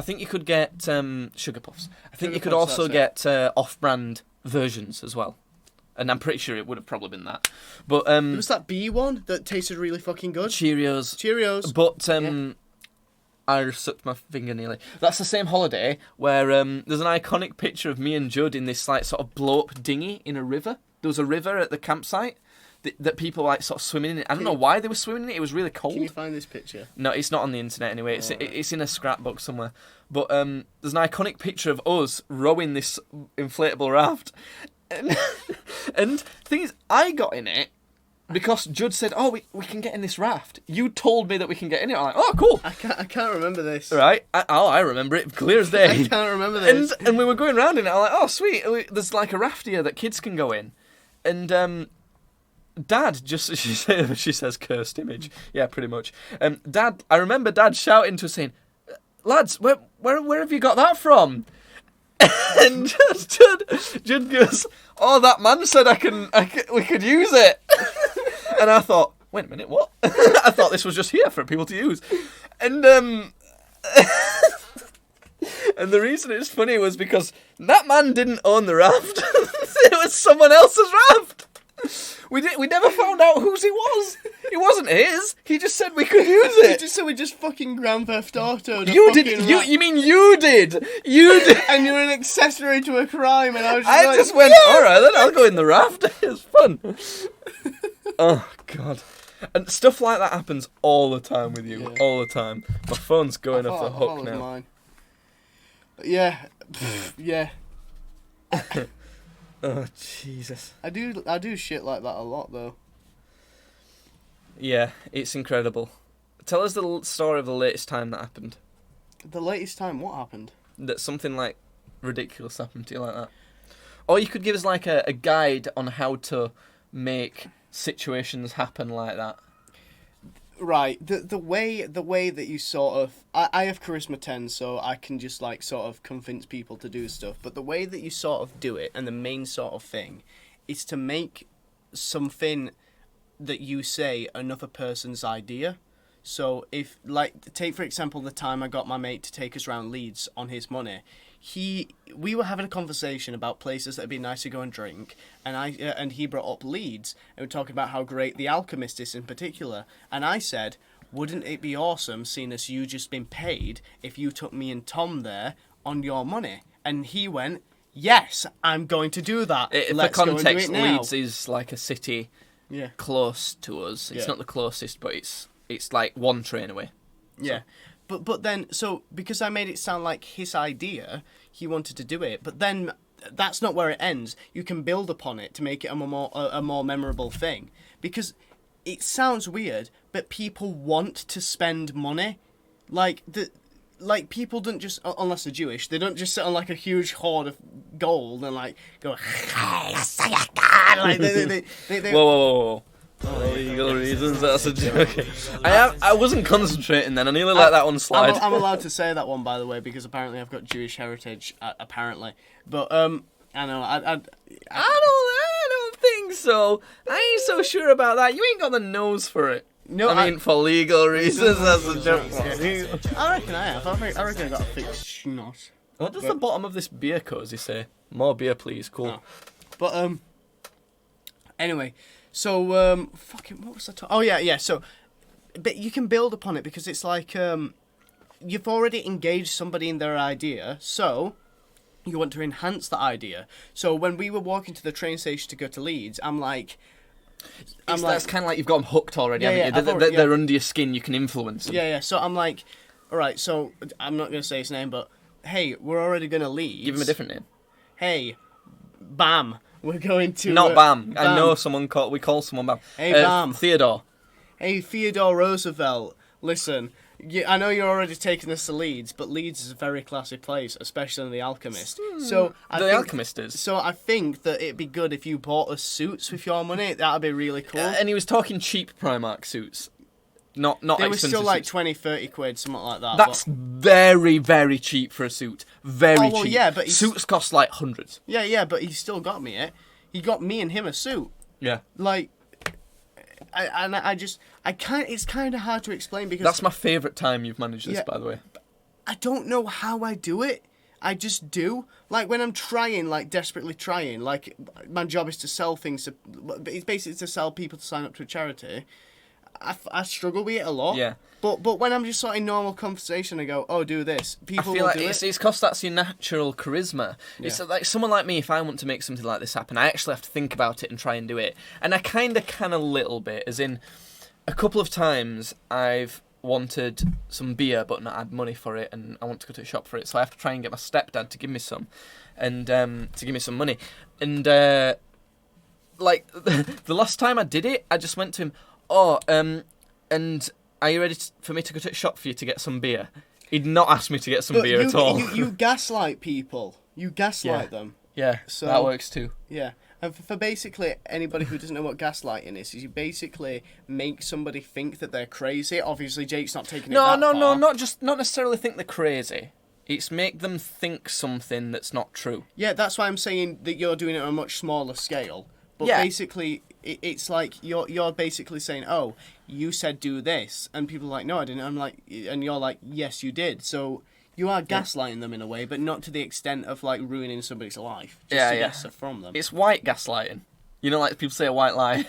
S1: think you could get Sugar Puffs. I think
S2: Sugar
S1: you could
S2: Puffs,
S1: also
S2: that's
S1: get off-brand versions as well. And I'm pretty sure it would have probably been that. But
S2: There was that bee one that tasted really fucking good.
S1: Cheerios.
S2: Cheerios.
S1: But I sucked my finger nearly. That's the same holiday where there's an iconic picture of me and Judd in this like sort of blow-up dinghy in a river. There was a river at the campsite that people like sort of swimming in. I don't know why they were swimming in it. It was really cold.
S2: Can you find this picture?
S1: No, it's not on the internet anyway. It's in a scrapbook somewhere. But there's an iconic picture of us rowing this inflatable raft. And the thing is, I got in it because Judd said, "Oh, we can get in this raft." You told me that we can get in it. I'm like, "Oh, cool."
S2: I can't remember this.
S1: Right? I remember it clear as day.
S2: I can't remember this.
S1: And we were going around in it. I'm like, "Oh, sweet. There's like a raft here that kids can go in." And Dad just she says cursed image. Yeah, pretty much. Dad, I remember Dad shouting to us saying, "Lads, where have you got that from?" And Judd goes, "Oh, that man said we could use it." And I thought, wait a minute, what? I thought this was just here for people to use. And and the reason it's funny was because that man didn't own the raft. It was someone else's raft. We never found out whose it was. It wasn't his. He just said we could use it.
S2: Just so we just fucking Grand Theft Auto.
S1: You did. You mean you did? You did.
S2: And you're an accessory to a crime, and I was
S1: I
S2: like,
S1: just went, all right, then I'll go in the raft. It's fun. Oh, God. And stuff like that happens all the time with you.
S2: Yeah.
S1: All the time. My phone's going off the
S2: I
S1: hook
S2: was
S1: now.
S2: mine. Yeah, yeah.
S1: Oh, Jesus.
S2: I do shit like that a lot though.
S1: Yeah, it's incredible. Tell us the story of the latest time that happened.
S2: The latest time, what happened?
S1: That something like ridiculous happened to you like that. Or you could give us like a guide on how to make situations happen like that.
S2: Right, the way that you sort of I have charisma 10, so I can just like sort of convince people to do stuff, but the way that you sort of do it, and the main sort of thing, is to make something that you say another person's idea. So if, like, take for example the time I got my mate to take us around Leeds on his money. We were having a conversation about places that'd be nice to go and drink, and he brought up Leeds, and we were talking about how great The Alchemist is in particular, and I said, wouldn't it be awesome, seeing as you just been paid, if you took me and Tom there on your money? And he went, yes, I'm going to do that. Let's
S1: for
S2: go and do
S1: context,
S2: it now.
S1: Leeds is like a city
S2: Yeah.
S1: close to us. It's
S2: Yeah.
S1: not the closest, but it's like one train away.
S2: Yeah. But then, so, because I made it sound like his idea, he wanted to do it, but then that's not where it ends. You can build upon it to make it a more memorable thing. Because it sounds weird, but people want to spend money. Like, people don't just, unless they're Jewish, they don't just sit on like a huge hoard of gold and like go, like, they
S1: Whoa. For legal reasons, that's a joke. I wasn't concentrating then. I nearly let that one slide.
S2: I'm allowed to say that one, by the way, because apparently I've got Jewish heritage. Apparently, but I know
S1: I don't think so. I ain't so sure about that. You ain't got the nose for it.
S2: No,
S1: I mean, for legal reasons, that's a joke.
S2: I reckon I have. I reckon I got a fixed schnoz.
S1: What does the bottom of this beer cozy say? More beer, please. Cool.
S2: Oh. But anyway, so fucking what was I talking? Oh yeah. So, but you can build upon it because it's like you've already engaged somebody in their idea, so you want to enhance that idea. So when we were walking to the train station to go to Leeds,
S1: That's kind of like you've got them hooked already,
S2: Yeah,
S1: haven't you?
S2: yeah,
S1: They're under your skin. You can influence them.
S2: Yeah. So I'm like, all right. So I'm not gonna say his name, but hey, we're already gonna leave.
S1: Give him a different name.
S2: Hey, Bam, we're going to.
S1: Not Bam. I know someone we call someone Bam.
S2: Hey, Bam.
S1: Theodore.
S2: Hey, Theodore Roosevelt. Listen, I know you're already taking this to Leeds, but Leeds is a very classy place, especially in The Alchemist. So
S1: The Alchemist is.
S2: So I think that it'd be good if you bought us suits with your money. That'd be really cool.
S1: And he was talking cheap Primark suits. Not
S2: they were
S1: expensive
S2: still like
S1: suits.
S2: 20, 30 quid, something like that.
S1: That's
S2: but-
S1: very, very cheap for a suit. Very
S2: Oh, well,
S1: cheap.
S2: yeah, but he's-
S1: suits cost like hundreds.
S2: yeah, but he still got me it. He got me and him a suit.
S1: Yeah.
S2: Like, it's kind of hard to explain because
S1: That's my favourite time you've managed this,
S2: Yeah.
S1: by the way.
S2: I don't know how I do it. I just do. Like when I'm trying, like desperately trying, like my job is to sell things. It's basically to sell people to sign up to a charity. I struggle with it a lot.
S1: Yeah.
S2: But when I'm just sort of in normal conversation, I go, oh, do this.
S1: I
S2: People
S1: feel
S2: will
S1: like
S2: do
S1: it's
S2: it.
S1: because that's your natural charisma. It's like someone like me, if I want to make something like this happen, I actually have to think about it and try and do it. And I kind of can a little bit, as in a couple of times I've wanted some beer but not had money for it, and I want to go to a shop for it, so I have to try and get my stepdad to give me some, and to give me some money. And like the last time I did it, I just went to him, and are you ready for me to go to a shop for you to get some beer? He'd not asked me to get some
S2: But
S1: beer at all.
S2: You gaslight people. You gaslight them.
S1: Yeah,
S2: So-
S1: that works too.
S2: Yeah. And for basically anybody who doesn't know what gaslighting is you basically make somebody think that they're crazy. Obviously, Jake's not taking it that
S1: No,
S2: far.
S1: not necessarily think they're crazy. It's make them think something that's not true.
S2: Yeah, that's why I'm saying that you're doing it on a much smaller scale. But
S1: Yeah.
S2: basically, it's like you're basically saying, "Oh, you said do this," and people are like, "No, I didn't." I'm like, and you're like, "Yes, you did." So you are gaslighting them in a way, but not to the extent of like ruining somebody's life. Just
S1: Yeah,
S2: to
S1: yeah.
S2: get stuff from them.
S1: It's white gaslighting. You know, like people say a white lie.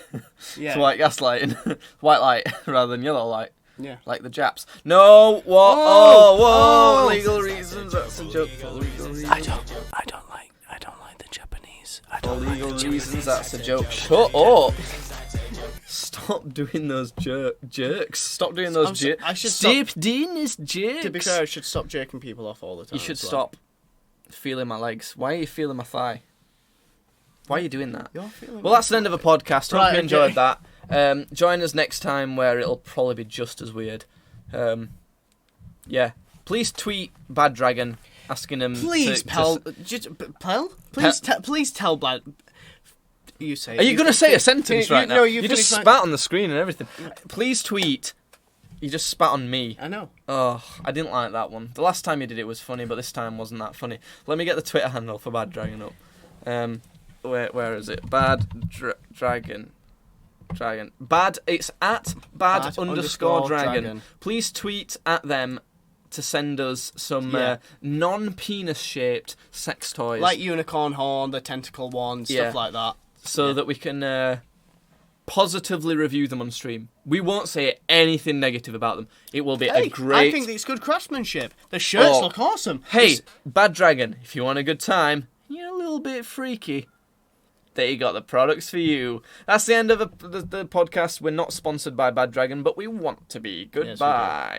S2: Yeah.
S1: It's white gaslighting. White light rather than yellow light.
S2: Yeah.
S1: Like the Japs. No, what?
S2: Oh, oh.
S1: Legal reasons. That's a joke. For legal reasons.
S2: I don't like the Japanese.
S1: For legal reasons, that's a joke. Shut up. Stop doing those jerks. Stop doing those jerks.
S2: I should
S1: Stop doing this jerks.
S2: To be fair, I should stop jerking people off all the time.
S1: You should
S2: as well.
S1: stop feeling my legs. Why are you feeling my thigh? Why are you doing that?
S2: You're feeling.
S1: Well, that's the end of a podcast. Hope
S2: Right,
S1: you enjoyed
S2: okay.
S1: that. Join us next time where it'll probably be just as weird. Yeah. Please tweet Bad Dragon asking him.
S2: Please,
S1: to,
S2: Pel. Please tell Bad. You say.
S1: Are you going to say a sentence right now?
S2: No,
S1: you just
S2: finish
S1: spat on the screen and everything. Please tweet. You just spat on me.
S2: I know.
S1: Oh, I didn't like that one. The last time you did it was funny, but this time wasn't that funny. Let me get the Twitter handle for Bad Dragon up. Where is it? Bad Dragon. Bad. It's at bad underscore dragon. Please tweet at them to send us some
S2: Yeah.
S1: non-penis shaped sex toys,
S2: Like unicorn horn, the tentacle one, stuff
S1: Yeah.
S2: like that.
S1: so that we can positively review them on stream. We won't say anything negative about them. It will be
S2: Hey,
S1: a great.
S2: I think it's good craftsmanship. The shirts
S1: Oh.
S2: look awesome.
S1: Hey,
S2: It's-
S1: Bad Dragon, if you want a good time, you're a little bit freaky. They got the products for you. That's the end of the podcast. We're not sponsored by Bad Dragon, but we want to be.
S2: do.
S1: Goodbye.